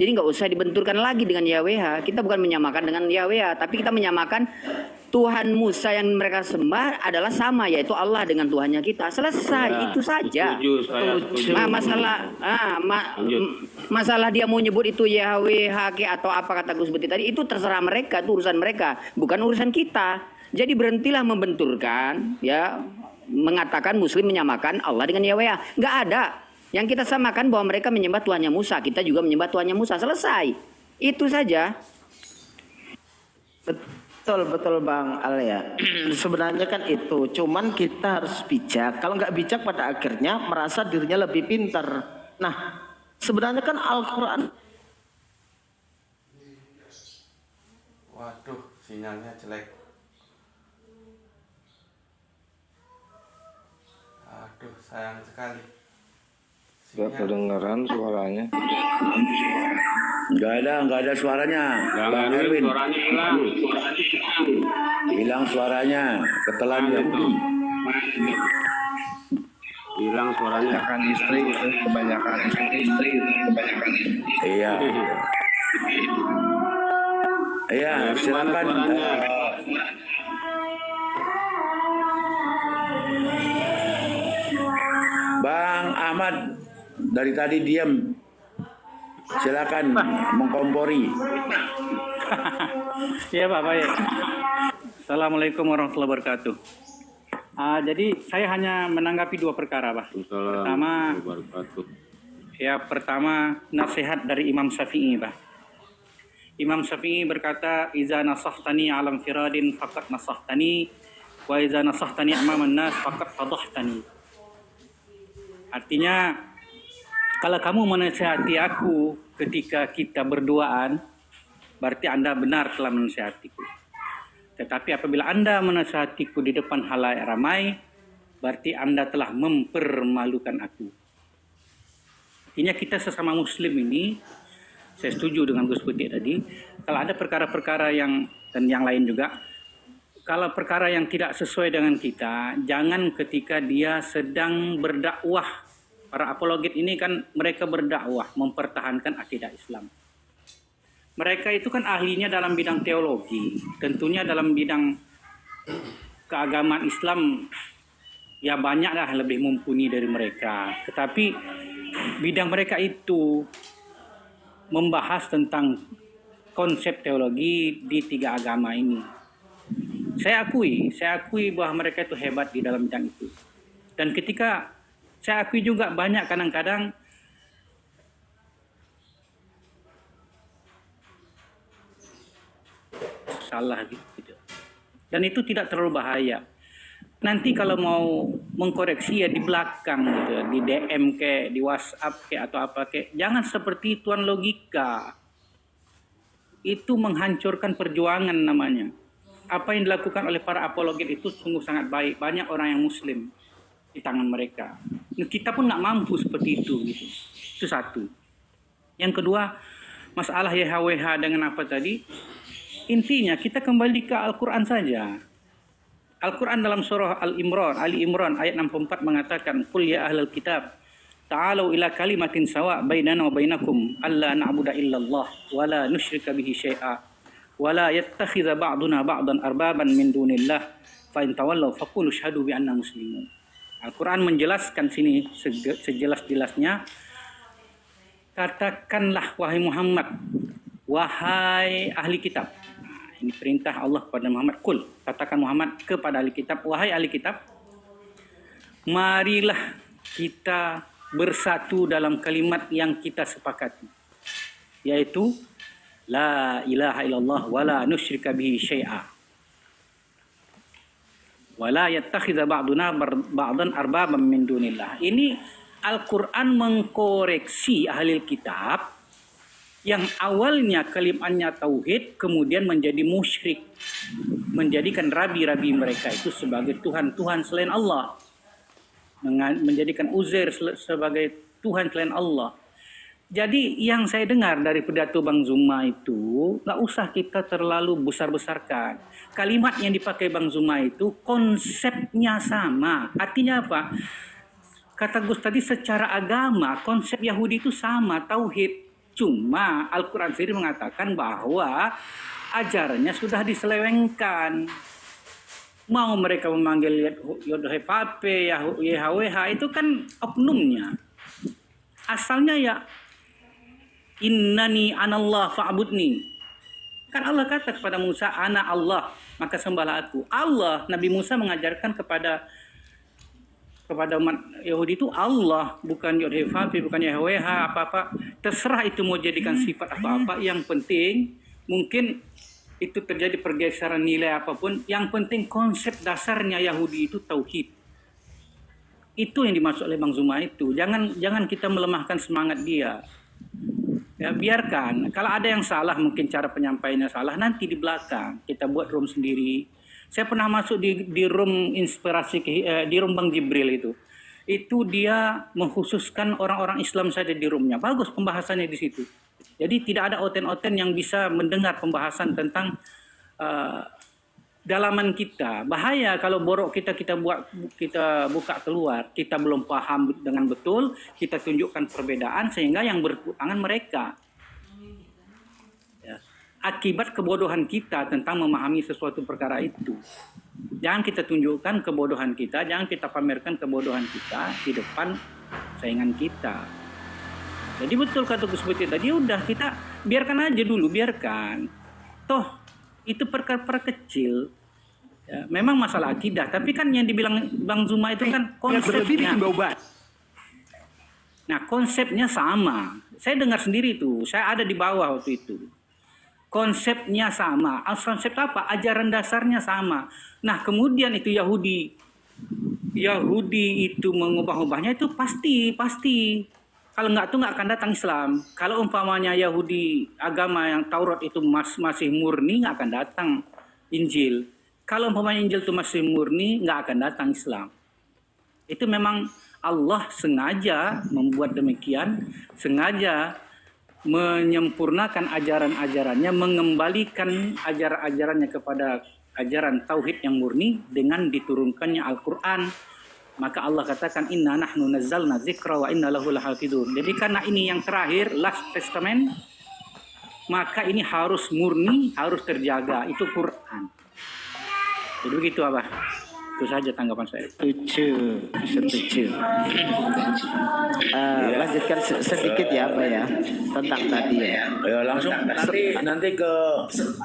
G: Jadi nggak usah dibenturkan lagi dengan YHWH. Kita bukan menyamakan dengan YHWH, tapi kita menyamakan Tuhan Musa yang mereka sembah adalah sama, yaitu Allah dengan Tuhannya kita. Selesai,
D: Ya,
G: itu saja.
D: setuju.
G: Masalah dia mau nyebut itu YHWH atau apa kata Gus Beti tadi, itu terserah mereka, itu urusan mereka, bukan urusan kita. Jadi berhentilah membenturkan, ya, mengatakan Muslim menyamakan Allah dengan YHWH. Nggak ada. Yang kita samakan bahwa mereka menyembah Tuhannya Musa, kita juga menyembah Tuhannya Musa. Selesai. Itu saja.
E: Betul Bang Al ya. Sebenarnya kan itu, cuman kita harus bijak. Kalau nggak bijak pada akhirnya merasa dirinya lebih pintar. Nah, sebenarnya kan Al-Quran.
B: Waduh, sinyalnya jelek. Aduh, sayang sekali.
I: Gak kedengeran suaranya.
C: Nggak ada suaranya. Bang Erwin.
D: Suaranya hilang.
C: Hilang suaranya. Ketelan Yahudi.
D: Hilang suaranya.
I: Kebanyakan istri itu, kebanyakan istri.
C: Iya. Iya, silakan. Bang Ahmad dari tadi diam. Silakan mengkompori.
J: Iya Pak, baik. Assalamualaikum warahmatullahi wabarakatuh. Jadi saya hanya menanggapi dua perkara, Pak. Pertama nasihat dari Imam Syafi'i, Pak. Imam Syafi'i berkata, "Iza nasahtani alam firadin faqad nasahtani, wa iza nasahtani amaman nas faqad fadahtani." Artinya, kalau kamu menasihati aku ketika kita berduaan, berarti Anda benar telah menasihatiku. Tetapi apabila Anda menasihatiku di depan halayak ramai, berarti Anda telah mempermalukan aku. Artinya kita sesama muslim ini, saya setuju dengan Gus Putih tadi, kalau ada perkara-perkara dan yang lain juga, kalau perkara yang tidak sesuai dengan kita, jangan ketika dia sedang berdakwah. Para apologet ini kan mereka berdakwah, mempertahankan akidah Islam. Mereka itu kan ahlinya dalam bidang teologi, tentunya dalam bidang keagamaan Islam ya banyaklah lebih mumpuni dari mereka. Tetapi bidang mereka itu membahas tentang konsep teologi di tiga agama ini. Saya akui bahwa mereka itu hebat di dalam bidang itu. Dan ketika saya akui juga banyak kadang-kadang salah gitu. Dan itu tidak terlalu bahaya. Nanti kalau mau mengkoreksi ya di belakang gitu, di DM ke, di WhatsApp ke atau apa ke. Jangan seperti tuan logika. Itu menghancurkan perjuangan namanya. Apa yang dilakukan oleh para apologet itu sungguh sangat baik. Banyak orang yang muslim di tangan mereka. Kita pun nggak mampu seperti itu gitu. Itu satu. Yang kedua, masalah YHWH dengan apa tadi? Intinya kita kembali ke Al-Quran saja. Al-Quran dalam surah Ali Imran ayat 64 mengatakan, "Qul ya ahlal kitab, ta'alu ila kalimatin sawa' bainana wa bainakum alla na'budu illallah wa la nusyrika bihi syai'a wa la yattakhidha ba'duna ba'dan arbaban min dunillah fa in tawallaw faqulu asyhadu bi anna muslimun." Al-Quran menjelaskan sini sejelas-jelasnya, katakanlah wahai Muhammad, wahai ahli kitab. Nah, ini perintah Allah kepada Muhammad. Qul, katakan Muhammad kepada ahli kitab, wahai ahli kitab, marilah kita bersatu dalam kalimat yang kita sepakati, yaitu la ilaha illallah wa la nusyrika bihi syai'a wala yattakhidha ba'duna ba'dan arbaban min dunillah. Ini Al-Quran mengkoreksi ahli kitab yang awalnya kalimatnya tauhid kemudian menjadi musyrik, menjadikan rabi-rabi mereka itu sebagai Tuhan selain Allah, menjadikan Uzair sebagai Tuhan selain Allah. Jadi yang saya dengar dari pidato Bang Zuma itu, nggak usah kita terlalu besar-besarkan. Kalimat yang dipakai Bang Zuma itu konsepnya sama. Artinya apa? Kata Gus tadi, secara agama konsep Yahudi itu sama, tauhid. Cuma Al-Quran sendiri mengatakan bahwa ajarannya sudah diselewengkan. Mau mereka memanggil Yod-Heh-Vav, YHWH, itu kan oknumnya. Asalnya ya innani anallah fa'budni. Kan Allah kata kepada Musa, ana Allah, maka sembahlah aku. Allah, Nabi Musa mengajarkan kepada umat Yahudi itu Allah, bukan Yod-Heh-Vav, bukan YHWH, apa-apa. Terserah itu mau jadikan sifat atau apa. Yang penting, mungkin itu terjadi pergeseran nilai apapun. Yang penting konsep dasarnya Yahudi itu tauhid. Itu yang dimaksud oleh Bang Zuma itu. Jangan kita melemahkan semangat dia. Ya, biarkan. Kalau ada yang salah, mungkin cara penyampaiannya salah, nanti di belakang kita buat room sendiri. Saya pernah masuk di room inspirasi, di room Bang Jibril itu. itu dia mengkhususkan orang-orang Islam saja di roomnya. Bagus pembahasannya di situ. Jadi tidak ada oten-oten yang bisa mendengar pembahasan tentang dalaman kita. Bahaya kalau borok kita buka keluar, kita belum paham dengan betul, kita tunjukkan perbedaan sehingga yang berkutangan mereka. Ya. Akibat kebodohan kita tentang memahami sesuatu perkara itu. Jangan kita tunjukkan kebodohan kita, jangan kita pamerkan kebodohan kita di depan saingan kita. Jadi betul kata Gus Putih tadi, udah kita biarkan aja dulu, biarkan. Toh itu perkara kecil. Ya, memang masalah akidah, tapi kan yang dibilang Bang Zuma itu kan konsepnya. Nah, konsepnya sama. Saya dengar sendiri tuh, saya ada di bawah waktu itu. Konsepnya sama. Konsep apa? Ajaran dasarnya sama. Nah, kemudian itu Yahudi itu mengubah-ubahnya itu pasti. Kalau nggak tuh nggak akan datang Islam. Kalau umpamanya Yahudi agama yang Taurat itu masih murni, nggak akan datang Injil. Kalau umpamanya Injil itu masih murni, nggak akan datang Islam. Itu memang Allah sengaja membuat demikian, sengaja menyempurnakan ajaran-ajarannya, mengembalikan ajaran-ajarannya kepada ajaran tauhid yang murni dengan diturunkannya Al-Quran. Maka Allah katakan inna nahnu nazzalna dzikra wa inna lahu lahafidun. Jadi karena ini yang terakhir, last testament, maka ini harus murni, harus terjaga. Itu Quran. Jadi begitu Abah. Itu saja tanggapan saya.
E: Setuju. Lanjutkan sedikit ya Abah ya tentang tadi ya.
C: Ya langsung nanti ke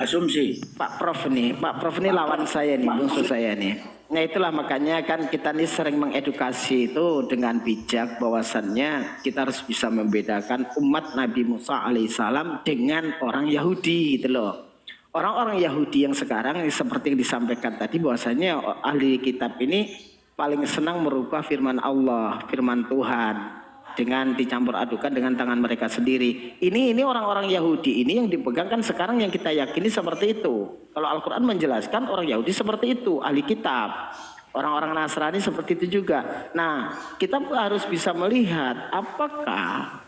C: asumsi.
E: Pak Prof nih lawan saya nih, bungsu saya nih. Nah itulah makanya kan kita nih sering mengedukasi itu dengan bijak bahwasannya kita harus bisa membedakan umat Nabi Musa alaihissalam dengan orang Yahudi gitu loh. Orang-orang Yahudi yang sekarang seperti yang disampaikan tadi bahwasannya ahli kitab ini paling senang merubah firman Allah, firman Tuhan dengan dicampur adukan dengan tangan mereka sendiri. Ini orang-orang Yahudi ini yang dipegangkan sekarang yang kita yakini seperti itu. Kalau Al-Quran menjelaskan orang Yahudi seperti itu, ahli kitab. Orang-orang Nasrani seperti itu juga. Nah, kita harus bisa melihat apakah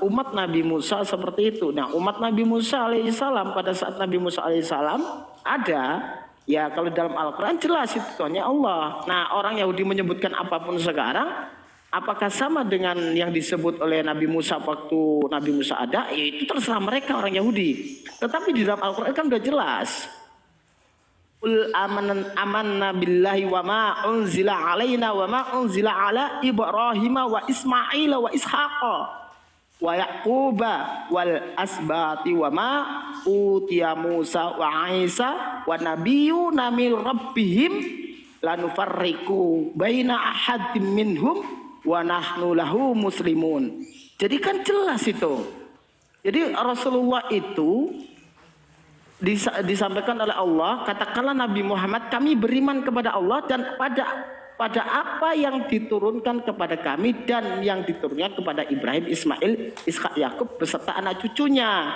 E: umat Nabi Musa seperti itu. Nah, umat Nabi Musa alaihissalam pada saat Nabi Musa alaihissalam ada, ya kalau dalam Al-Quran jelas itu Tuhannya Allah. Nah, orang Yahudi menyebutkan apapun sekarang, apakah sama dengan yang disebut oleh Nabi Musa waktu Nabi Musa ada? Ya itu terserah mereka orang Yahudi. Tetapi di dalam Al-Quran kan udah jelas. Ul amanna billahi wa ma unzila alaina wa ma unzila ala Ibrahim wa Ismail wa Ishaqa wa Yaquba wal asbati wa ma utiya Musa wa Isa wa nabiyyuna min rabbihim lanufarriqu baina ahadin minhum wa nahnu lahu muslimun. Jadi kan jelas itu. Jadi Rasulullah itu disampaikan oleh Allah, katakanlah Nabi Muhammad, kami beriman kepada Allah dan pada apa yang diturunkan kepada kami dan yang diturunkan kepada Ibrahim, Ismail, Ishak, Yakub beserta anak cucunya,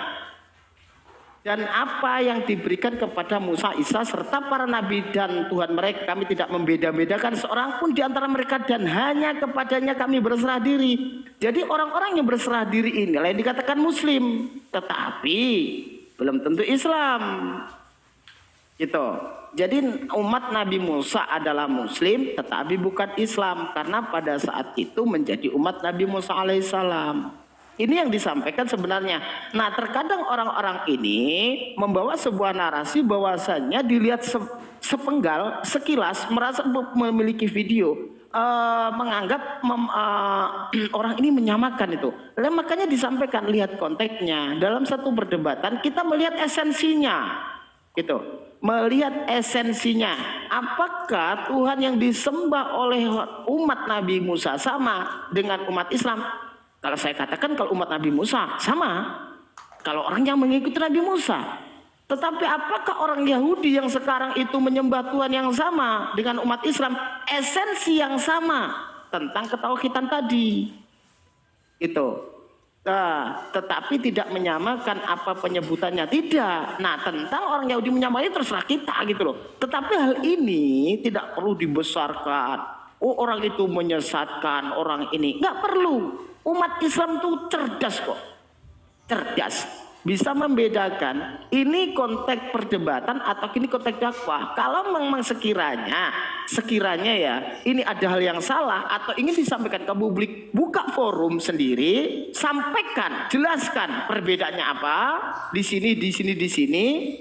E: dan apa yang diberikan kepada Musa, Isa serta para nabi dan Tuhan mereka. Kami tidak membeda-bedakan seorang pun di antara mereka dan hanya kepadanya kami berserah diri. Jadi orang-orang yang berserah diri inilah yang dikatakan muslim, tetapi belum tentu Islam. Gitu. Jadi umat Nabi Musa adalah muslim tetapi bukan Islam karena pada saat itu menjadi umat Nabi Musa alaihissalam. Ini yang disampaikan sebenarnya. Nah, terkadang orang-orang ini membawa sebuah narasi bahwasannya dilihat sepenggal, sekilas merasa memiliki video, menganggap orang ini menyamakan itu. Makanya disampaikan, lihat konteksnya. Dalam satu perdebatan kita melihat esensinya, gitu. Melihat esensinya. Apakah Tuhan yang disembah oleh umat Nabi Musa sama dengan umat Islam? Kalau saya katakan kalau umat Nabi Musa sama. Kalau orang yang mengikuti Nabi Musa. Tetapi apakah orang Yahudi yang sekarang itu menyembah Tuhan yang sama dengan umat Islam, esensi yang sama tentang ketauhidan tadi? Itu. Nah, tetapi tidak menyamakan apa penyebutannya, tidak. Nah, tentang orang Yahudi menyamai terserah kita gitu loh. Tetapi hal ini tidak perlu dibesarkan. oh orang itu menyesatkan, orang ini. Nggak perlu. Umat Islam tuh cerdas kok. Cerdas. Bisa membedakan ini konteks perdebatan atau ini konteks dakwah. Kalau memang sekiranya ya ini ada hal yang salah atau ingin disampaikan ke publik, buka forum sendiri, sampaikan, jelaskan perbedaannya apa di sini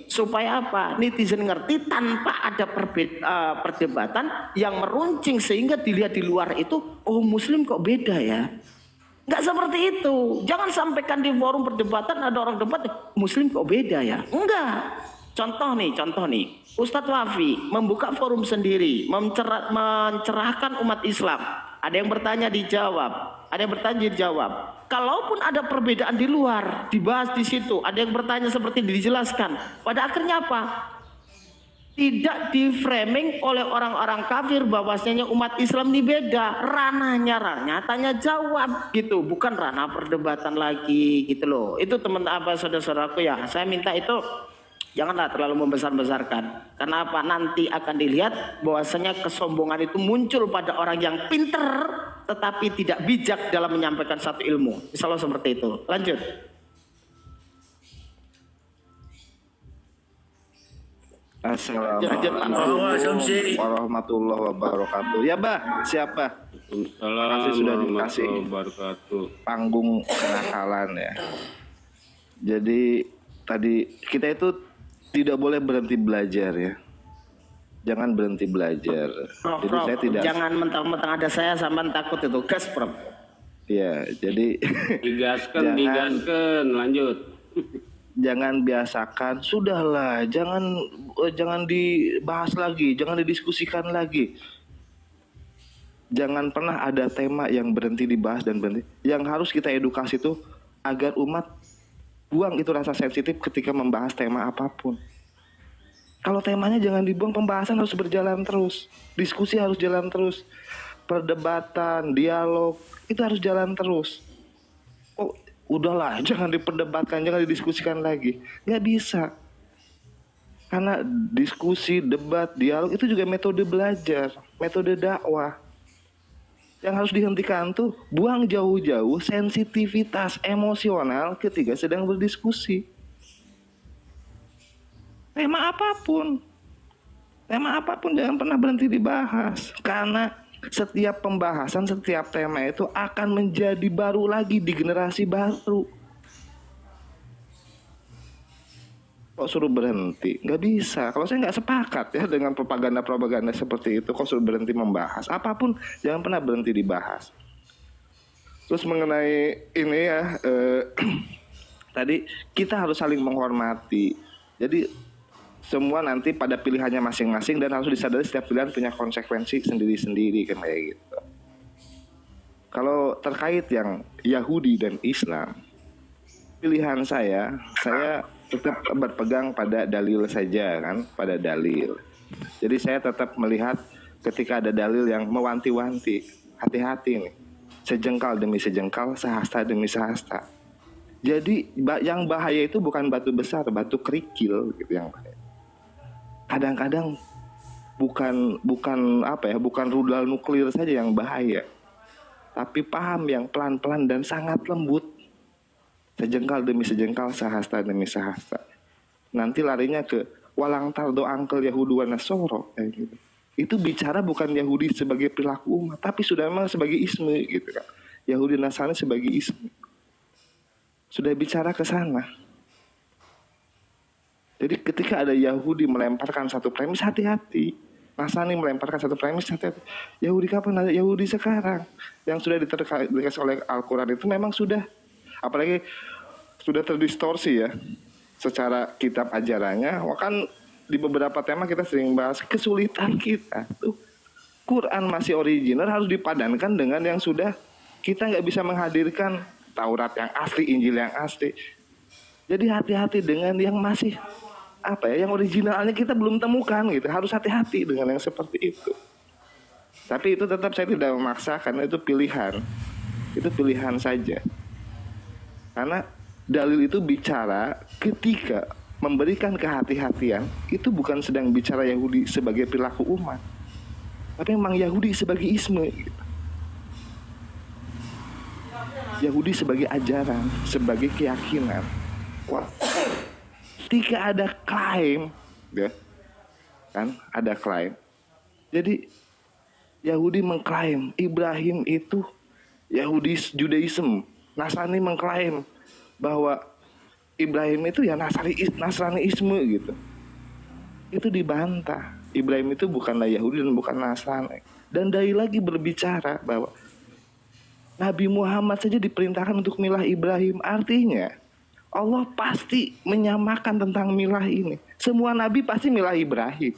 E: supaya apa netizen ngerti tanpa ada perdebatan yang meruncing sehingga dilihat di luar itu, oh Muslim kok beda ya. Nggak seperti itu. Jangan sampaikan di forum perdebatan ada orang debat Muslim kok beda ya. Enggak. Contoh nih. Ustadz Wafi membuka forum sendiri, mencerahkan umat Islam. Ada yang bertanya dijawab, ada yang bertanya dijawab. Kalaupun ada perbedaan di luar, dibahas di situ. Ada yang bertanya seperti dijelaskan. Pada akhirnya apa? Tidak di framing oleh orang-orang kafir bahwasanya umat Islam ini beda, ranahnya tanya jawab gitu, bukan ranah perdebatan lagi gitu loh. Itu teman saudara-saudaraku ya, saya minta itu janganlah terlalu membesar-besarkan. Karena apa? Nanti akan dilihat bahwasanya kesombongan itu muncul pada orang yang pinter tetapi tidak bijak dalam menyampaikan satu ilmu. Insya Allah seperti itu. Lanjut.
C: Assalamualaikum
I: warahmatullahi wabarakatuh. Ya Bah, siapa? Kasih sudah dikasih panggung kenakalan ya. Jadi tadi kita itu tidak boleh berhenti belajar ya. Jangan berhenti belajar. Jadi saya tidak. Jangan
E: mentang-mentang ada saya sampai takut itu gas, Prof.
I: Ya, jadi
D: digaskan, lanjut.
I: Jangan biasakan, sudahlah, jangan dibahas lagi, jangan didiskusikan lagi. Jangan pernah ada tema yang berhenti dibahas dan berhenti. Yang harus kita edukasi itu agar umat buang itu rasa sensitif ketika membahas tema apapun. Kalau temanya jangan dibuang, pembahasan harus berjalan terus, diskusi harus jalan terus, perdebatan, dialog itu harus jalan terus. Oh, udahlah, jangan diperdebatkan, jangan didiskusikan lagi. Nggak bisa. Karena diskusi, debat, dialog itu juga metode belajar, metode dakwah. Yang harus dihentikan tuh buang jauh-jauh sensitivitas emosional ketika sedang berdiskusi. Tema apapun jangan pernah berhenti dibahas. Karena setiap pembahasan, setiap tema itu akan menjadi baru lagi di generasi baru. Kok suruh berhenti? Nggak bisa. Kalau saya nggak sepakat ya dengan propaganda seperti itu, kok suruh berhenti membahas. Apapun jangan pernah berhenti dibahas. Terus mengenai ini ya, tadi kita harus saling menghormati. Jadi semua nanti pada pilihannya masing-masing dan harus disadari setiap pilihan punya konsekuensi sendiri-sendiri kan kayak gitu. Kalau terkait yang Yahudi dan Islam, pilihan saya tetap berpegang pada dalil saja kan, pada dalil. Jadi saya tetap melihat ketika ada dalil yang mewanti-wanti, hati-hati nih, sejengkal demi sejengkal, sehasta demi sehasta. Jadi yang bahaya itu bukan batu besar, batu kerikil gitu yang bahaya. Kadang-kadang bukan rudal nuklir saja yang bahaya, tapi paham yang pelan-pelan dan sangat lembut, sejengkal demi sejengkal, sehasta demi sehasta. Nanti larinya ke walang tardo angkel Yahudi wa Nasoro kayak gitu. Itu bicara bukan Yahudi sebagai perilaku umat, tapi sudah memang sebagai isme gitu kan. Yahudi Nasrani sebagai isme. Sudah bicara ke sana. Jadi ketika ada Yahudi melemparkan satu premis, hati-hati. Nasrani melemparkan satu premis, hati-hati. Yahudi kapan? Yahudi sekarang. Yang sudah dikasih oleh Al-Quran itu memang sudah, apalagi sudah terdistorsi ya secara kitab ajarannya. Kan di beberapa tema kita sering bahas kesulitan kita tuh. Quran masih original harus dipadankan dengan yang sudah, kita nggak bisa menghadirkan Taurat yang asli, Injil yang asli. Jadi hati-hati dengan yang masih yang originalnya kita belum temukan gitu. Harus hati-hati dengan yang seperti itu. Tapi itu tetap saya tidak memaksakan, itu pilihan. Itu pilihan saja. Karena dalil itu bicara ketika memberikan kehati-hatian, itu bukan sedang bicara Yahudi sebagai perilaku umat. tapi memang Yahudi sebagai isme gitu. Yahudi sebagai ajaran, sebagai keyakinan. Wah, ketika ada klaim, ya, kan ada klaim. Jadi Yahudi mengklaim Ibrahim itu Yahudi Judaism, Nasrani mengklaim bahwa Ibrahim itu ya Nasraniisme gitu. Itu dibantah. Ibrahim itu bukanlah Yahudi dan bukan Nasrani. Dan dari lagi berbicara bahwa Nabi Muhammad saja diperintahkan untuk milah Ibrahim. Artinya Allah pasti menyamakan tentang milah ini. Semua Nabi pasti milah Ibrahim.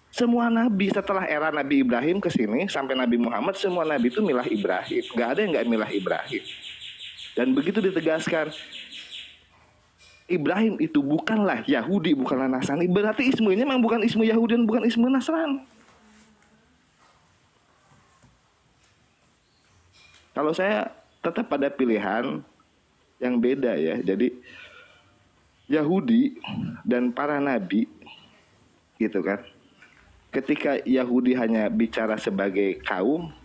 I: Semua Nabi setelah era Nabi Ibrahim ke sini sampai Nabi Muhammad, semua Nabi itu milah Ibrahim. Gak ada yang gak milah Ibrahim. Dan begitu ditegaskan Ibrahim itu bukanlah Yahudi, bukanlah Nasrani, berarti ismenya memang bukan isme Yahudi dan bukan isme Nasrani. Kalau saya tetap pada pilihan yang beda ya. Jadi Yahudi dan para nabi gitu kan. Ketika Yahudi hanya bicara sebagai kaum,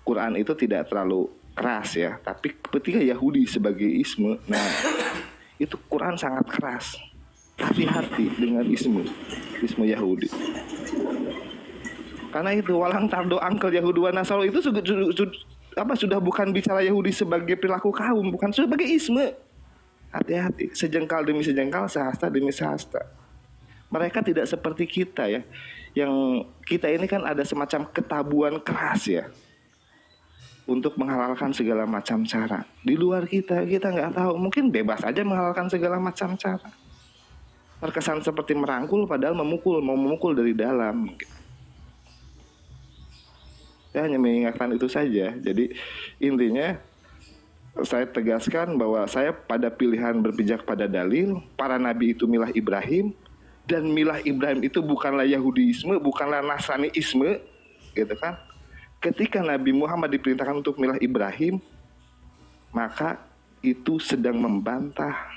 I: Quran itu tidak terlalu keras ya. Tapi ketika Yahudi sebagai isme, nah itu Quran sangat keras. Hati-hati dengan isme Yahudi. Karena itu walang tardo angkel Yahudi wa Nasara itu sudah bukan bicara Yahudi sebagai perilaku kaum, bukan sebagai isme. Hati-hati, sejengkal demi sejengkal, sehasta demi sehasta. Mereka tidak seperti kita ya. Yang kita ini kan ada semacam ketabuhan keras ya untuk menghalalkan segala macam cara. Di luar kita nggak tahu, mungkin bebas aja menghalalkan segala macam cara. Terkesan seperti merangkul padahal mau memukul dari dalam. Saya hanya mengingatkan itu saja. Jadi intinya saya tegaskan bahwa saya pada pilihan berpijak pada dalil. Para nabi itu milah Ibrahim, dan milah Ibrahim itu bukanlah Yahudiisme, bukanlah Nasraniisme, gitu kan? Ketika Nabi Muhammad diperintahkan untuk milah Ibrahim, maka itu sedang membantah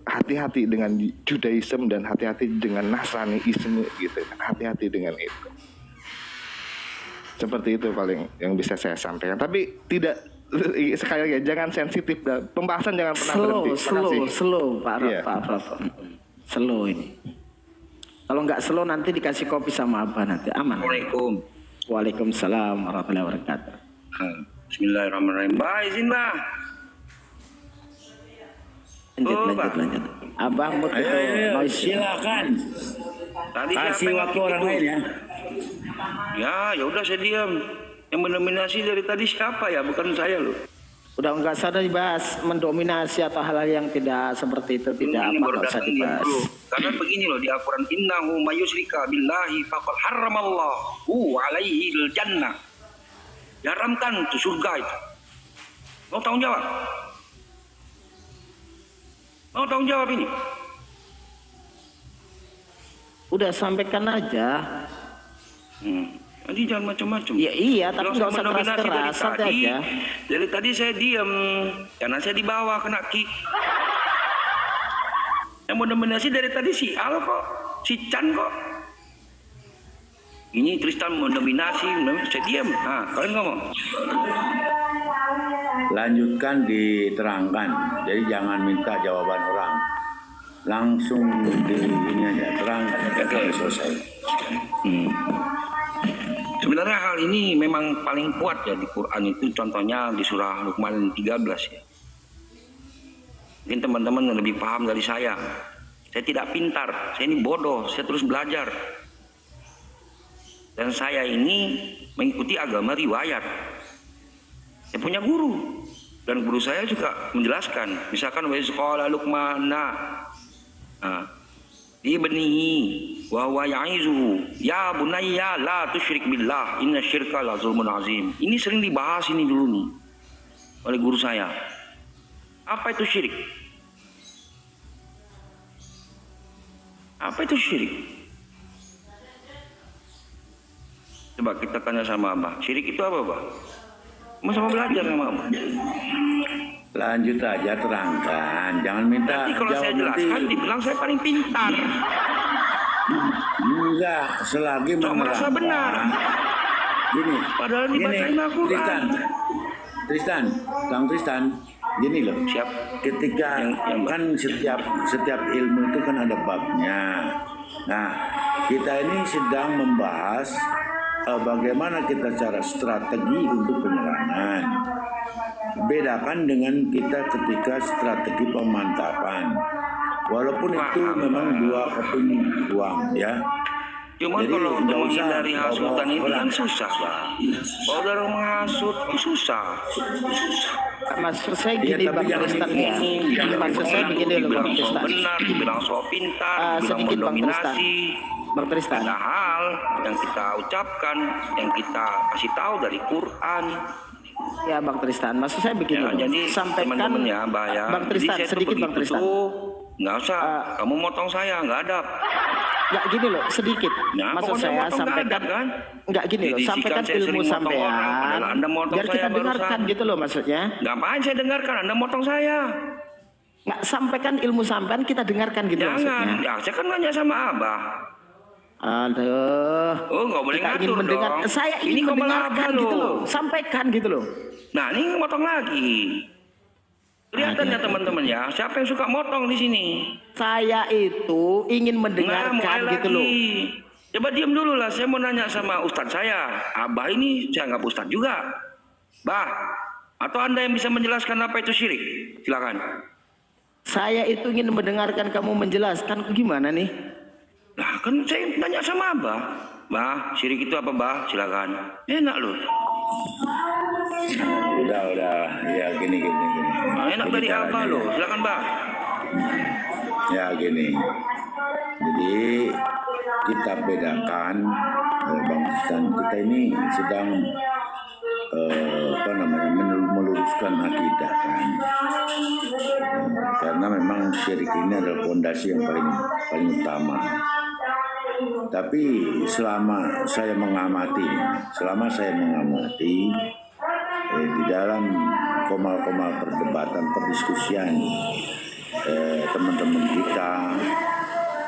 I: hati-hati dengan Judaism dan hati-hati dengan Nasraniisme, gitu kan? Hati-hati dengan itu. Seperti itu paling yang bisa saya sampaikan. Tapi tidak, sekali lagi jangan sensitif, pembahasan jangan pernah berhenti.
E: Slow Pak
I: Yeah.
E: Prof. Slow ini. Kalau nggak slow nanti dikasih kopi sama Abah nanti aman.
A: Assalamualaikum.
E: Waalaikumsalam warahmatullahi wabarakatuh.
A: Bismillahirrahmanirrahim. Mbak, izin Mbak.
E: Lanjut. Abah mau noise.
J: Silakan.
A: Tadi
J: Kasih waktu orang lain ya.
A: Ya udah saya diam. Yang mendominasi dari tadi siapa ya? Bukan saya loh.
E: Udah nggak usah dibahas mendominasi atau hal-hal yang tidak seperti itu, tidak apa, nggak usah dibahas.
A: Karena begini loh di Al-Quran, innahu mayyusyrika billahi faqad harramallahu alaihi jannah. Diharamkan itu surga itu. Mau tanggung jawab? Mau tanggung jawab ini?
E: Udah sampaikan aja.
A: Nanti jangan macam-macam.
E: Ya iya, tapi nggak usah keras-keras, santai aja.
A: Dari tadi saya diam, karena saya dibawa kena kick. Yang mendominasi dari tadi si Al kok, si Chan kok. Ini Tristan mendominasi, saya diam. Nah, kalian ngomong.
C: Lanjutkan diterangkan. Jadi jangan minta jawaban orang. Langsung di ini aja terangkan sampai selesai.
A: Sebenarnya hal ini memang paling kuat ya di Quran itu, contohnya di surah Luqman 13 ya. Mungkin teman-teman lebih paham dari saya. Saya tidak pintar, saya ini bodoh, saya terus belajar. Dan saya ini mengikuti agama riwayat. Saya punya guru, dan guru saya juga menjelaskan. Misalkan wa qala Luqman ibnihi wa huwa ya'izuhu ya bunayya la tusyrik billah inna syirka la zulmun azim. Ini sering dibahas ini dulu nih oleh guru saya. Apa itu syirik? Apa itu syirik? Coba kita tanya sama Abah. Syirik itu apa, Abah? Sama belajar sama Abah.
C: Lanjut aja terangkan, jangan minta.
A: Nanti kalau saya jelaskan dibilang saya paling pintar.
C: Enggak, selagi
A: merasa benar.
C: Gini,
A: padahal dibacain Al-Quran.
C: Tristan, Kang Tristan, gini loh.
A: Siap.
C: Ketika kan setiap ilmu itu kan ada babnya. Nah, kita ini sedang membahas bagaimana kita cara strategi untuk penyerangan. Bedakan dengan kita ketika strategi pemantapan. Walaupun itu memang dua keping uang ya.
A: Cuma kalau untuk menghindari hasutan itu kan susah, Pak. Kalau udah menghasut itu susah.
E: Maksud saya gini, Bang Tristan ya. Maksud saya begini loh, Bang Tristan.
A: Benar, bilang so pintar, bilang mendominasi.
E: Bang Tristan.
A: Ada hal yang kita ucapkan, yang kita kasih tahu dari Quran.
E: Ya, Bang Tristan. Maksud saya begini
A: ya,
E: loh.
A: Jadi
E: sampaikan
A: teman-teman ya,
E: Bang Tristan, sedikit Bang Tristan.
A: Nggak usah, kamu motong saya, nggak ada.
E: Nggak gini loh, sedikit.
A: Nah,
E: maksud saya sampaikan,
A: kan?
E: Nggak gini loh, sampaikan ilmu sampean, biar kita dengarkan gitu loh maksudnya.
A: Ngapain saya dengarkan, Anda motong saya.
E: Nggak, sampaikan ilmu sampean, kita dengarkan gitu maksudnya.
A: Jangan, ya, saya kan nanya sama Abah.
E: Aduh.
A: Oh, nggak boleh
E: kita
A: ngatur
E: mendengar,
A: dong.
E: saya ingin mendengarkan gitu loh, sampaikan gitu loh.
A: Nah, ini motong lagi. Kelihatan ya teman-teman ya, siapa yang suka motong di sini?
E: Saya itu ingin mendengarkan gitu loh.
A: Coba diam dulu lah, saya mau nanya sama Ustadz saya. Abah ini saya anggap Ustadz juga. Bah, atau Anda yang bisa menjelaskan apa itu syirik? Silakan.
E: Saya itu ingin mendengarkan kamu menjelaskan, gimana nih?
A: Nah, kan saya tanya sama Abah. Bah, syirik itu apa, Bah? Silakan. Enak loh.
C: Udah, ya gini.
A: Nah, enak dari apa loh? Silakan, Bang.
C: Ya gini. Jadi kita bedakan, Bang Tristan, kita ini sedang meluruskan akidah kan. Karena memang syirik ini adalah fondasi yang paling utama. Tapi selama saya mengamati di dalam komal-komal perdebatan, perdiskusian teman-teman kita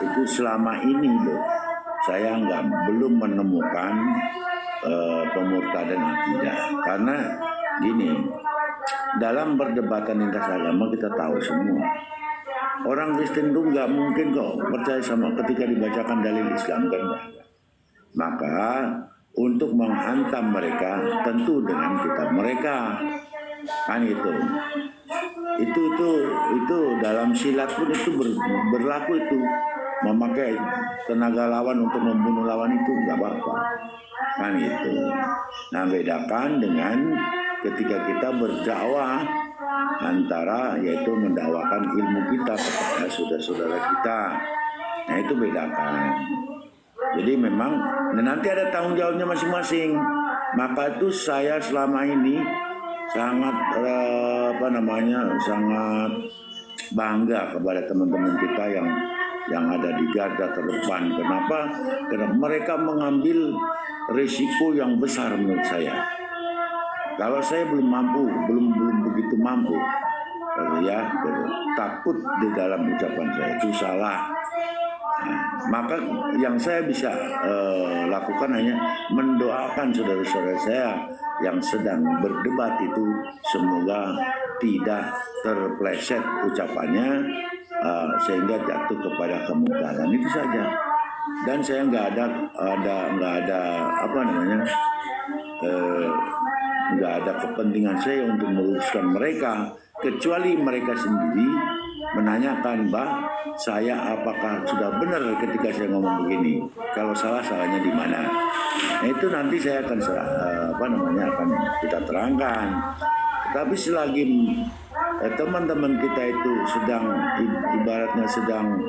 C: itu selama ini loh, saya belum menemukan pemurtadan akidah. Karena gini, dalam perdebatan lintas agama kita tahu semua, orang Kristen itu nggak mungkin kok percaya sama ketika dibacakan dalil Islam kan. Maka untuk menghantam mereka tentu dengan kitab mereka kan itu dalam silat pun itu berlaku itu, memakai tenaga lawan untuk membunuh lawan itu nggak apa-apa kan itu. Nah, bedakan dengan ketika kita berdakwah antara yaitu mendakwakan ilmu kita kepada saudara-saudara kita. Nah, itu bedakan. Jadi memang nanti ada tanggung jawabnya masing-masing. Maka itu saya selama ini sangat sangat bangga kepada teman-teman kita yang ada di garda terdepan. Kenapa? Karena mereka mengambil risiko yang besar menurut saya. Kalau saya belum begitu mampu, ya takut di dalam ucapan saya itu salah. Maka yang saya bisa lakukan hanya mendoakan saudara-saudara saya yang sedang berdebat itu semoga tidak terpleset ucapannya sehingga jatuh kepada kemungkaran, itu saja. Dan saya nggak ada kepentingan saya untuk meluruskan mereka, kecuali mereka sendiri menanyakan, Bah, saya apakah sudah benar ketika saya ngomong begini? Kalau salah, salahnya di mana? Nah, itu nanti saya akan akan kita terangkan. Tapi selagi teman-teman kita itu sedang ibaratnya sedang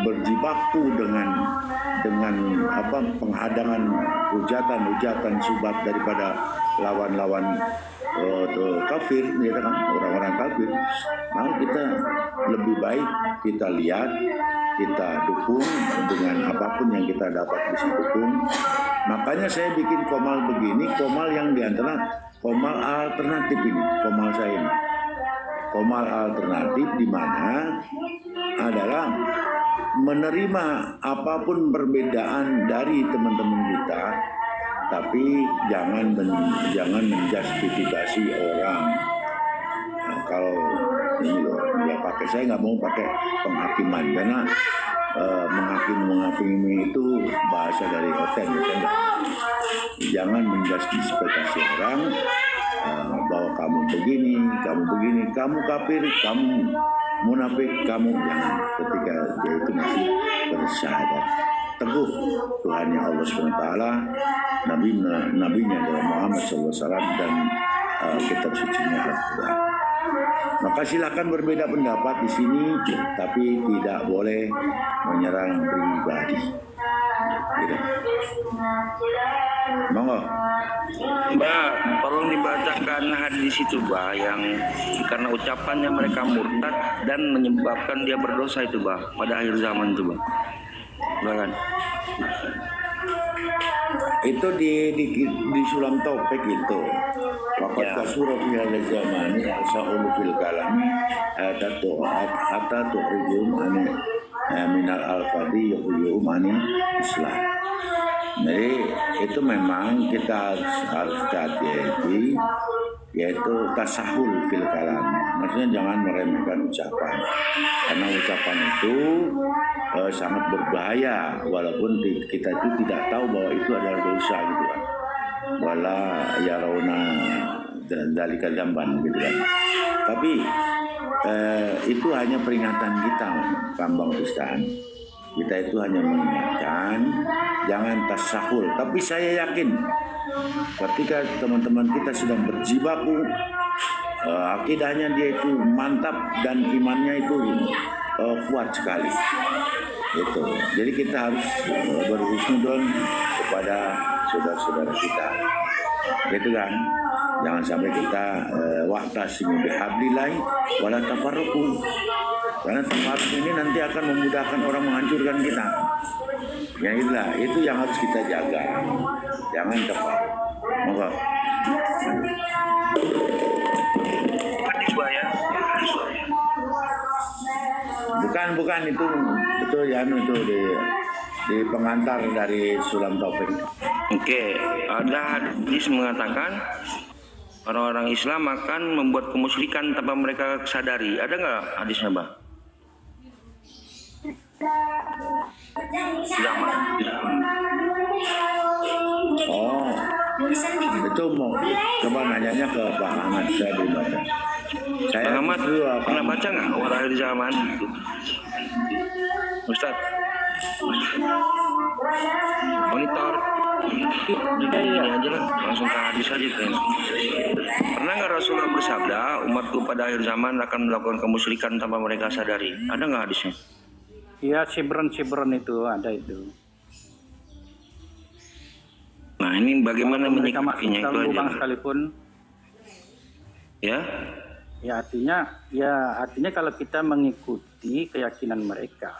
C: berjibaku dengan penghadangan hujatan subhat daripada lawan-lawan kafir, ya kan, orang-orang kafir, maka kita lebih baik kita lihat, kita dukung dengan apapun yang kita dapat bisa dukung. Makanya saya bikin komal begini, komal yang diantara komal alternatif ini, komal saya ini. Komal alternatif di mana adalah menerima apapun perbedaan dari teman-teman kita, tapi jangan menjustifikasi orang. Nah, kalau ini loh, ya pakai, saya nggak mau pakai penghakiman karena menghakimi itu bahasa dari hotel gitu. Jangan menjustifikasi orang bahwa kamu begini, kamu kafir, kamu munafik, kamu jangan, ketika dia itu masih bersyahadat teguh Tuhannya Allah SWT, nabinya adalah Muhammad SAW dan kitab sucinya Al-Quran. Maka silakan berbeda pendapat di sini, tapi tidak boleh menyerang pribadi. Gitu. Monggo.
A: Mbak, tolong dibacakan hadis itu, Mbak, yang karena ucapannya mereka murtad dan menyebabkan dia berdosa itu, Mbak, pada akhir zaman itu, Mbak. Silakan.
C: Itu di Sulam Taufik itu. Waqad kasura fi hadzal zamani sa'ulu fil kalami hatta tuhrijum minal al-fadhi yuhrijum anil Islam. Jadi itu memang kita harus hati-hati, yaitu tasahul fil kalam. Maksudnya jangan meremehkan ucapan, karena ucapan itu sangat berbahaya, walaupun kita itu tidak tahu bahwa itu adalah dosa gitu kan. Wala yarawna dzalika dzamban gitu kan. Tapi itu hanya peringatan kita, Kambang Ustaz. Kita itu hanya mengingatkan, jangan tasahul. Tapi saya yakin ketika teman-teman kita sedang berjibaku, akidahnya dia itu mantap dan imannya itu kuat sekali. Itu. Jadi kita harus berhusnudon kepada saudara-saudara kita. Gitu kan? Jangan sampai kita wa'tasimu bihablillah wala tafarraqu. Karena tafarruq ini nanti akan memudahkan orang menghancurkan kita. Ya itulah, itu yang harus kita jaga. Jangan tafarruq. Moga. Bukan itu ya itu di pengantar dari Sulam Taufik.
A: Oke, ada hadis mengatakan orang-orang Islam akan membuat kemusyrikan tanpa mereka sadari. Ada nggak hadisnya, Bang?
C: Oh, itu mau coba nanyanya ke Pak Ahmad, saya belum baca.
A: Pak Ahmad pernah baca nggak orang akhir zaman itu? Ustaz, monitor ini aja lah, langsung ke hadis aja kan. Pernah nggak Rasulullah bersabda, umatku pada akhir zaman akan melakukan kemusyrikan tanpa mereka sadari? Ada nggak hadisnya?
J: Iya, cibran itu ada itu.
A: Nah ini bagaimana menyikapinya itu aja.
J: Sekalipun.
A: Ya?
J: Ya artinya kalau kita mengikuti keyakinan mereka,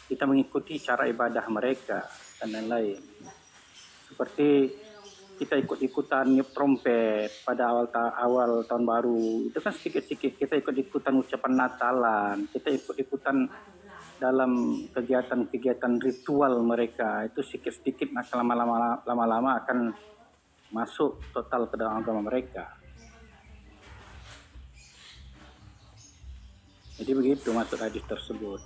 J: kita mengikuti cara ibadah mereka dan lain-lain. Seperti kita ikut-ikutan niup trompet pada awal tahun baru, itu kan sedikit-sedikit kita ikut-ikutan ucapan Natalan, kita ikut-ikutan dalam kegiatan-kegiatan ritual mereka, itu sedikit-sedikit lama-lama akan masuk total ke dalam agama mereka. Jadi begitu maksud hadis tersebut.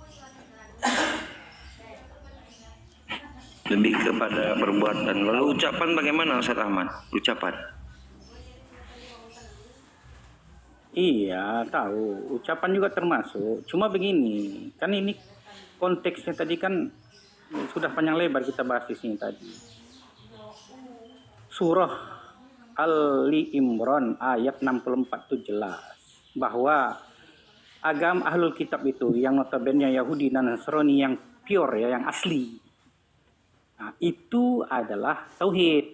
A: Lebih kepada perbuatan. Lalu ucapan bagaimana Ustaz Ahmad? Ucapan?
J: Iya, tahu. Ucapan juga termasuk. Cuma begini, kan ini konteksnya tadi kan sudah panjang lebar kita bahas di sini tadi. Surah Ali Imran ayat 64 itu jelas bahwa agama ahlul kitab itu yang notabene Yahudi dan Nasrani yang pure ya, yang asli. Nah, itu adalah tauhid.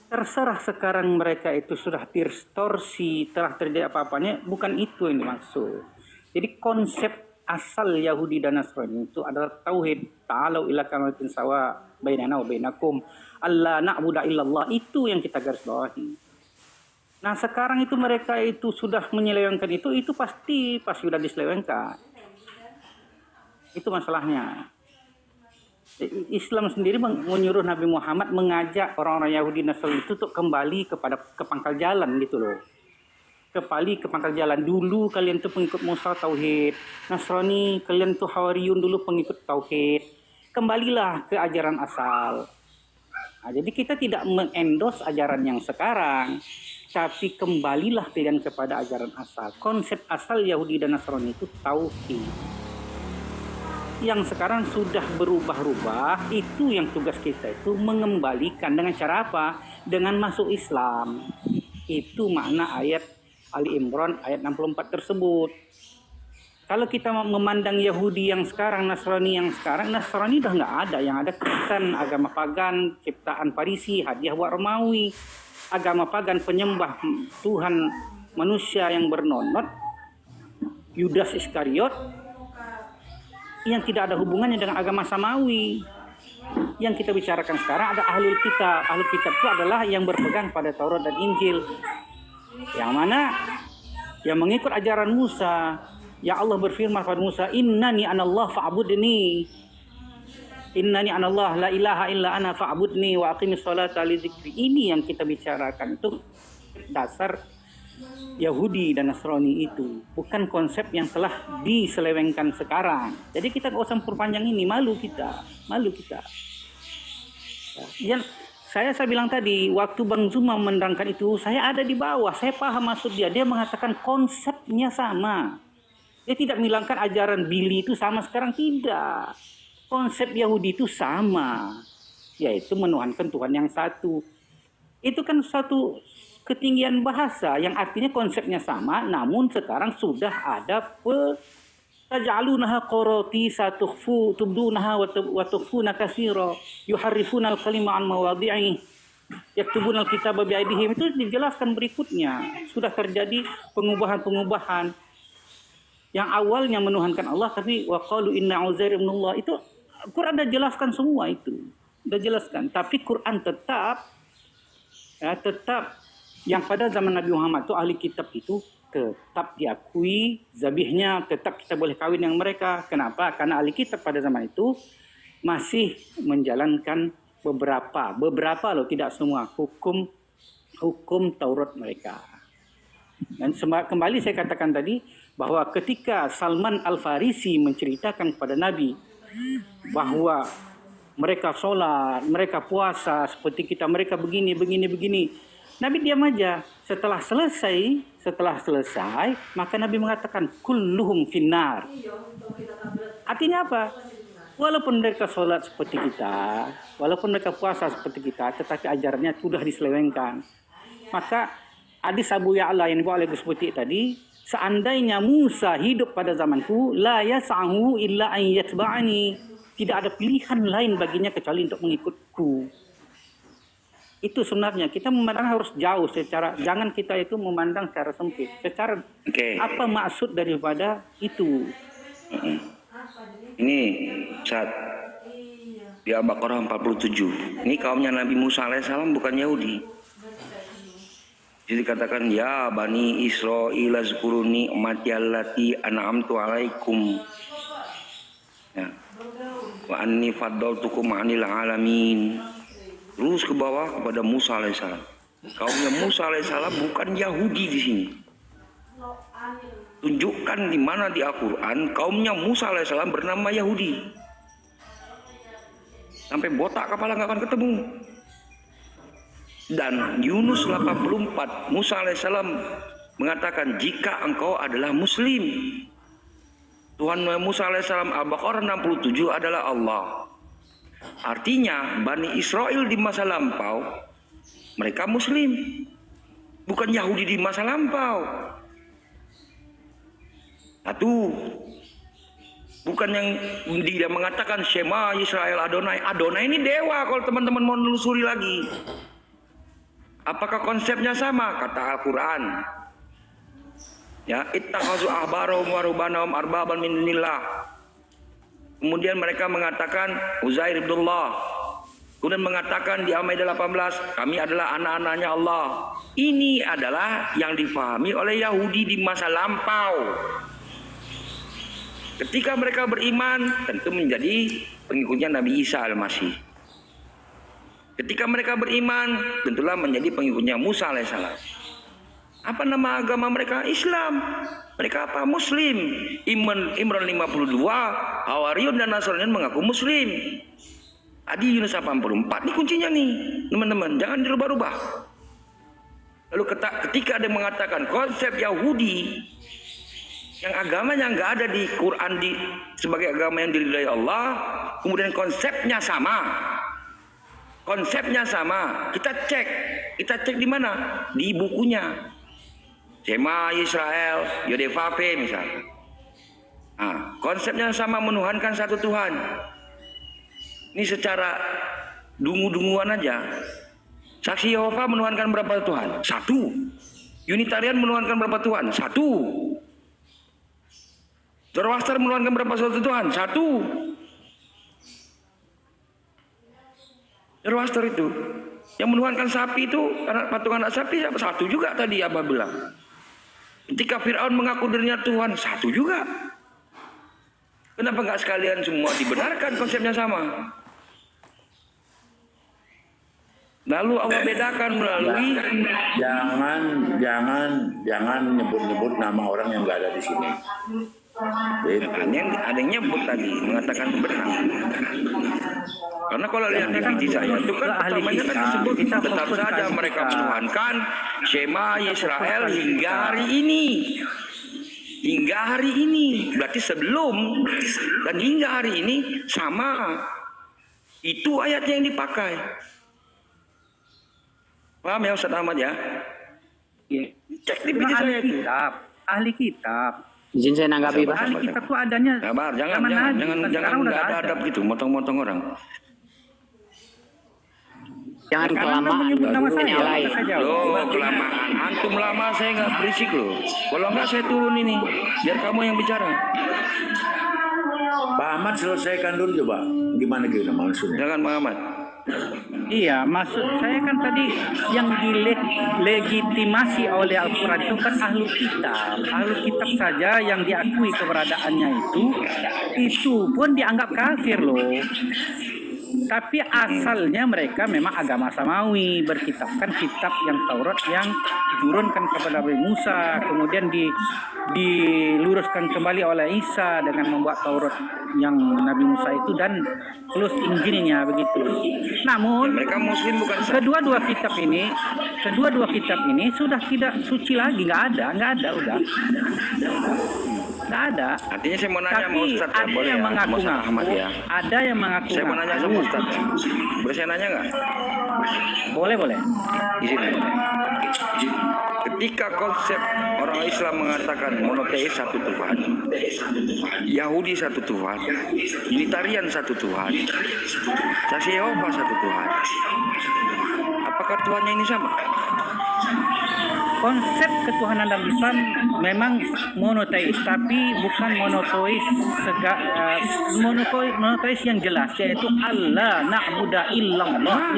J: Terserah sekarang mereka itu sudah distorsi, telah terjadi apa-apanya, bukan itu yang dimaksud. Jadi konsep asal Yahudi dan Nasrani itu adalah tauhid. Ta'alau ila kalimatin sawa bainana wa bainakum alla na'budu illallah, itu yang kita garis bawahi. Nah sekarang itu mereka itu sudah menyelewengkan itu pasti sudah diselewengkan. Itu masalahnya. Islam sendiri menyuruh Nabi Muhammad mengajak orang-orang Yahudi Nasrani itu untuk kembali ke pangkal jalan gitu loh. Kembali ke pangkal jalan. Dulu kalian tuh pengikut Musa tauhid. Nasrani kalian tuh Hawariyun dulu pengikut tauhid. Kembalilah ke ajaran asal. Nah, jadi kita tidak mengendos ajaran yang sekarang, tapi kembalilah kalian kepada ajaran asal. Konsep asal Yahudi dan Nasrani itu tauhid. Yang sekarang sudah berubah-ubah, itu yang tugas kita itu mengembalikan. Dengan cara apa? Dengan masuk Islam. Itu makna ayat Ali Imran ayat 64 tersebut. Kalau kita memandang Yahudi yang sekarang, Nasrani yang sekarang, Nasrani udah nggak ada. Yang ada Kristen, agama pagan, ciptaan Parisi, hadiah buat Romawi. Agama pagan penyembah Tuhan manusia yang bernonot, Yudas Iskariot, yang tidak ada hubungannya dengan agama Samawi. Yang kita bicarakan sekarang ada ahlul kitab. Ahlul kitab itu adalah yang berpegang pada Taurat dan Injil. Yang mana? Yang mengikut ajaran Musa. Ya Allah berfirman pada Musa, Innani anallah fa'budni. Innani anallah la ilaha illa ana fa'budni wa aqimis salata li dzikri. Ini yang kita bicarakan. Itu dasar Yahudi dan Nasrani itu, bukan konsep yang telah diselewengkan sekarang. Jadi kita nggak usah perpanjang ini, malu kita. Yang saya bilang tadi, waktu Bang Zuma menerangkan itu, saya ada di bawah, saya paham maksud dia. Dia mengatakan konsepnya sama. Dia tidak menghilangkan ajaran Billy itu sama sekarang, tidak. Konsep Yahudi itu sama, yaitu menuhankan Tuhan yang satu. Itu kan satu ketinggian bahasa yang artinya konsepnya sama, namun sekarang sudah ada taj'alunaha qaratisa tubdunaha wa tukhfuna katsira yuharrifuna al-kalima an mawadhi'i yaktubuna al-kitaba bi'aydihim. Itu dijelaskan berikutnya. Sudah terjadi pengubahan-pengubahan. Yang awalnya menuhankan Allah tapi wa qalu inna Uzair ibnullah, itu Quran sudah jelaskan semua itu. Sudah jelaskan, tapi Quran tetap yang pada zaman Nabi Muhammad itu ahli kitab itu tetap diakui, zabihnya tetap kita boleh kawin dengan mereka. Kenapa? Karena ahli kitab pada zaman itu masih menjalankan beberapa loh, tidak semua hukum Taurat mereka. Dan kembali saya katakan tadi bahwa ketika Salman Al-Farisi menceritakan kepada Nabi bahwa mereka sholat, mereka puasa seperti kita, mereka begini. Nabi diam aja. Setelah selesai, maka Nabi mengatakan kulluhum finnar. Artinya apa? Walaupun mereka sholat seperti kita, walaupun mereka puasa seperti kita, tetapi ajarannya sudah diselewengkan. Maka hadis Abu Ya'la yang dibawa oleh Gus Putih tadi, seandainya Musa hidup pada zamanku, la yas'ahu illa an yatba'ani. Tidak ada pilihan lain baginya kecuali untuk mengikutku. Itu sebenarnya kita memandang harus jauh secara, jangan kita itu memandang secara sempit. Secara apa maksud daripada itu?
A: Ini saat di Al-Baqarah 47. Ini kaumnya Nabi Musa alaihissalam, bukan Yahudi. Jadi katakan ya Bani Israil azkuruni ni'mati allati an'amtu alaikum. Ya. Wa anni faddaltukum 'anil 'alamin. Terus ke bawah kepada Musa alaihissalam. Kaumnya Musa alaihissalam bukan Yahudi di sini. Tunjukkan di mana di Al-Quran kaumnya Musa alaihissalam bernama Yahudi. Sampai botak kepala nggak akan ketemu. Dan Yunus 84 Musa alaihissalam mengatakan jika engkau adalah Muslim. Tuhan Musa alaihissalam Al-Baqarah 67 adalah Allah. Artinya Bani Israel di masa lampau mereka Muslim, bukan Yahudi di masa lampau. Satu, bukan yang dia mengatakan Shema Israel Adonai. Adonai ini dewa kalau teman-teman mau nelusuri lagi. Apakah konsepnya sama? Kata Al-Quran. Ya, ittakhazu ahbarahum wa rubanahum arbaban min dunillah. Kemudian mereka mengatakan Uzair ibnullah. Kemudian mengatakan di Al-Maidah 18, kami adalah anak-anaknya Allah. Ini adalah yang dipahami oleh Yahudi di masa lampau. Ketika mereka beriman, tentu menjadi pengikutnya Nabi Isa Al-Masih. Ketika mereka beriman, tentulah menjadi pengikutnya Musa alaihissalam. Apa nama agama mereka? Islam. Mereka apa? Muslim. Imran 52, Hawariyun dan Nasrani mengaku Muslim. Adi Yunus 84. Ini kuncinya nih, teman-teman. Jangan dirubah-rubah. Lalu ketika ada yang mengatakan konsep Yahudi yang agamanya nggak ada di Quran sebagai agama yang diridhai Allah, kemudian konsepnya sama. Konsepnya sama. Kita cek di mana? Di bukunya. Shema Israel, Yodevape misalnya. Nah, konsepnya sama, menuhankan satu Tuhan. Ini secara dungu-dunguan aja. Saksi Yehova menuhankan berapa Tuhan? 1. Unitarian menuhankan berapa Tuhan? 1. Zoroaster menuhankan berapa satu Tuhan? 1. Zoroaster itu yang menuhankan sapi itu, karena patungan anak sapi 1 juga tadi Abah bilang. Ketika Fir'aun mengaku dirinya Tuhan, 1 juga. Kenapa nggak sekalian semua dibenarkan konsepnya sama? Lalu Allah bedakan melalui
C: jangan nyebut-nyebut nama orang yang nggak ada di sini.
A: Ada yang nyebut tadi mengatakan benar. Karena kalau lihat di video saya itu kan pertamanya kan disebut tetap saja mereka menuhankan Shema Israel hingga hari ini. Hingga hari ini. Berarti sebelum dan hingga hari ini sama. Itu ayatnya yang dipakai. Paham ya Ustaz Ahmad ya? Cek di video saya itu.
J: Ahli kitab.
G: Izin saya nanggapi, Pak.
J: Ahli kitab itu adanya.
A: Sabar, jangan nggak ada adab gitu, motong-motong orang.
G: Jangan kelamaan yang lain.
A: Loh, kelamaan. Antum lama saya nggak berisik loh. Kalau nggak saya turun ini, biar kamu yang bicara.
C: Pak Ahmad selesaikan dulu coba. Gimana gitu maksudnya?
A: Jangan Pak Ahmad.
J: Iya, maksud saya kan tadi yang dilegitimasi oleh Al-Quran itu kan ahlu kitab. Ahlu kitab saja yang diakui keberadaannya itu pun dianggap kafir loh. Tapi asalnya mereka memang agama Samawi, berkitabkan kitab yang Taurat yang diturunkan kepada Nabi Musa, kemudian diluruskan kembali oleh Isa dengan membuat Taurat yang Nabi Musa itu dan plus Injilnya begitu. Namun
A: mereka Muslim bukan
J: kedua-dua kitab ini sudah tidak suci lagi, nggak ada udah. Nggak ada.
A: Artinya saya mau nanya sama Ustaz,
J: ada
A: boleh
J: yang
A: ya?
J: mengaku-ngaku, ada yang mengaku.
A: Saya mau nanya sama Ustaz. Boleh saya nanya nggak?
J: Boleh.
A: Di sini. Ketika konsep orang Islam mengatakan monoteis satu Tuhan, Yahudi satu Tuhan, Unitarian satu Tuhan, Saksi Yehova satu Tuhan, apakah Tuhannya ini sama?
J: Konsep ketuhanan dalam Islam memang monoteis, tapi bukan monoteis yang jelas, yaitu Allah na'budu illallah.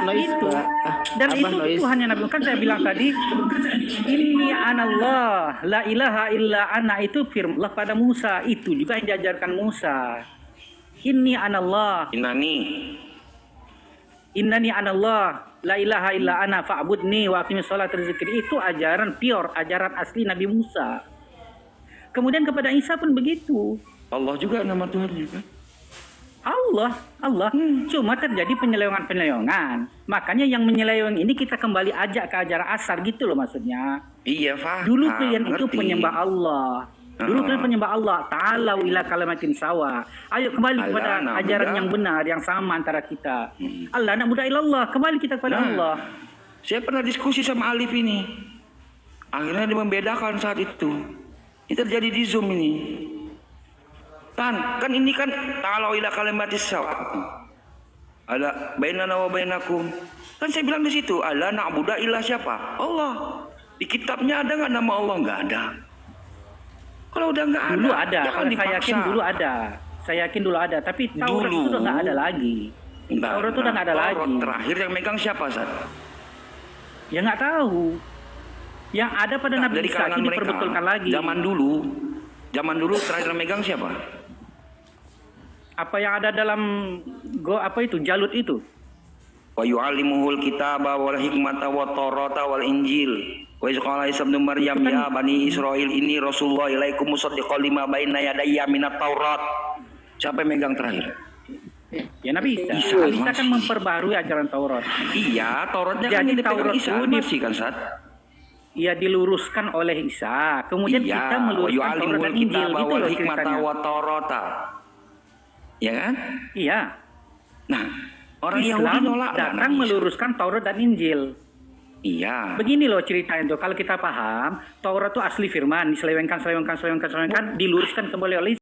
J: Itu dan itu Tuhannya Nabi kan saya bilang tadi, inni anallah la ilaha illa ana, itu firman Allah pada Musa, itu juga yang diajarkan Musa. Inni anallah, innani anallah la ilaha illa ana fa'budni wa aqimis sholata dzikri, itu ajaran pure, ajaran asli Nabi Musa. Kemudian kepada Isa pun begitu.
A: Allah juga nama Tuhan juga.
J: Allah. Cuma terjadi penyelewengan. Makanya yang menyeleweng ini kita kembali ajak ke ajaran asal gitu loh maksudnya.
A: Iya, faham.
J: Dulu kalian itu penyembah Allah. Ta'alau ila kalimatin sawa. Ayo kembali kepada ajaran yang benar, yang sama antara kita. Allah na'budu illallah. Kembali kita kepada Allah.
A: Saya pernah diskusi sama Alif ini. Akhirnya dia membedakan saat itu. Ini terjadi di Zoom ini. Kan ini kan ta'alau ila kalimatis sawa. Ala bainana wa bainakum. Kan saya bilang di situ, Allah na'budu illa siapa? Allah. Di kitabnya ada nggak nama Allah? Nggak ada. Kalau udah nggak ada,
J: dulu ada.
A: jangan dipaksa.
J: Saya yakin dulu ada. Tapi Taurat itu udah nggak ada lagi. Taurat itu udah nggak ada lagi.
A: Terakhir yang megang siapa, Ustaz?
J: Ya nggak tahu. Yang ada pada Nabi Isa itu diperbetulkan lagi.
A: Zaman dulu Zaman dulu terakhir megang siapa?
J: Apa yang ada dalam Jalut itu?
A: Wa yu'allimuhul kitaba wal hikmata wat taurata wal injil. Wa iz qala Isa ibnu Maryam ya bani Israil ini Rasulullah ilaikum musaddiqan lima baina yadayya minat Taurat. Siapa yang megang terakhir?
J: Ya Nabi Isa. Isa kan memperbarui ajaran Taurat.
A: Iya, Tauratnya kan
J: Jadi
A: dipegang
J: Taurat
A: Isa
J: itu
A: masih kan Sat?
J: Iya diluruskan oleh Isa. Kemudian
A: Iya,
J: kita meluruskan Taurat dan Injil. Gitu
A: wal
J: loh
A: hikmata
J: ceritanya.
A: wat taurata. Ya kan?
J: Iya.
A: Nah, orang Yahudi
J: Islam
A: nolak
J: datang meluruskan Taurat dan Injil.
A: Iya.
J: Begini loh ceritanya tuh. Kalau kita paham, Taurat itu asli firman, diselewengkan, diluruskan kembali oleh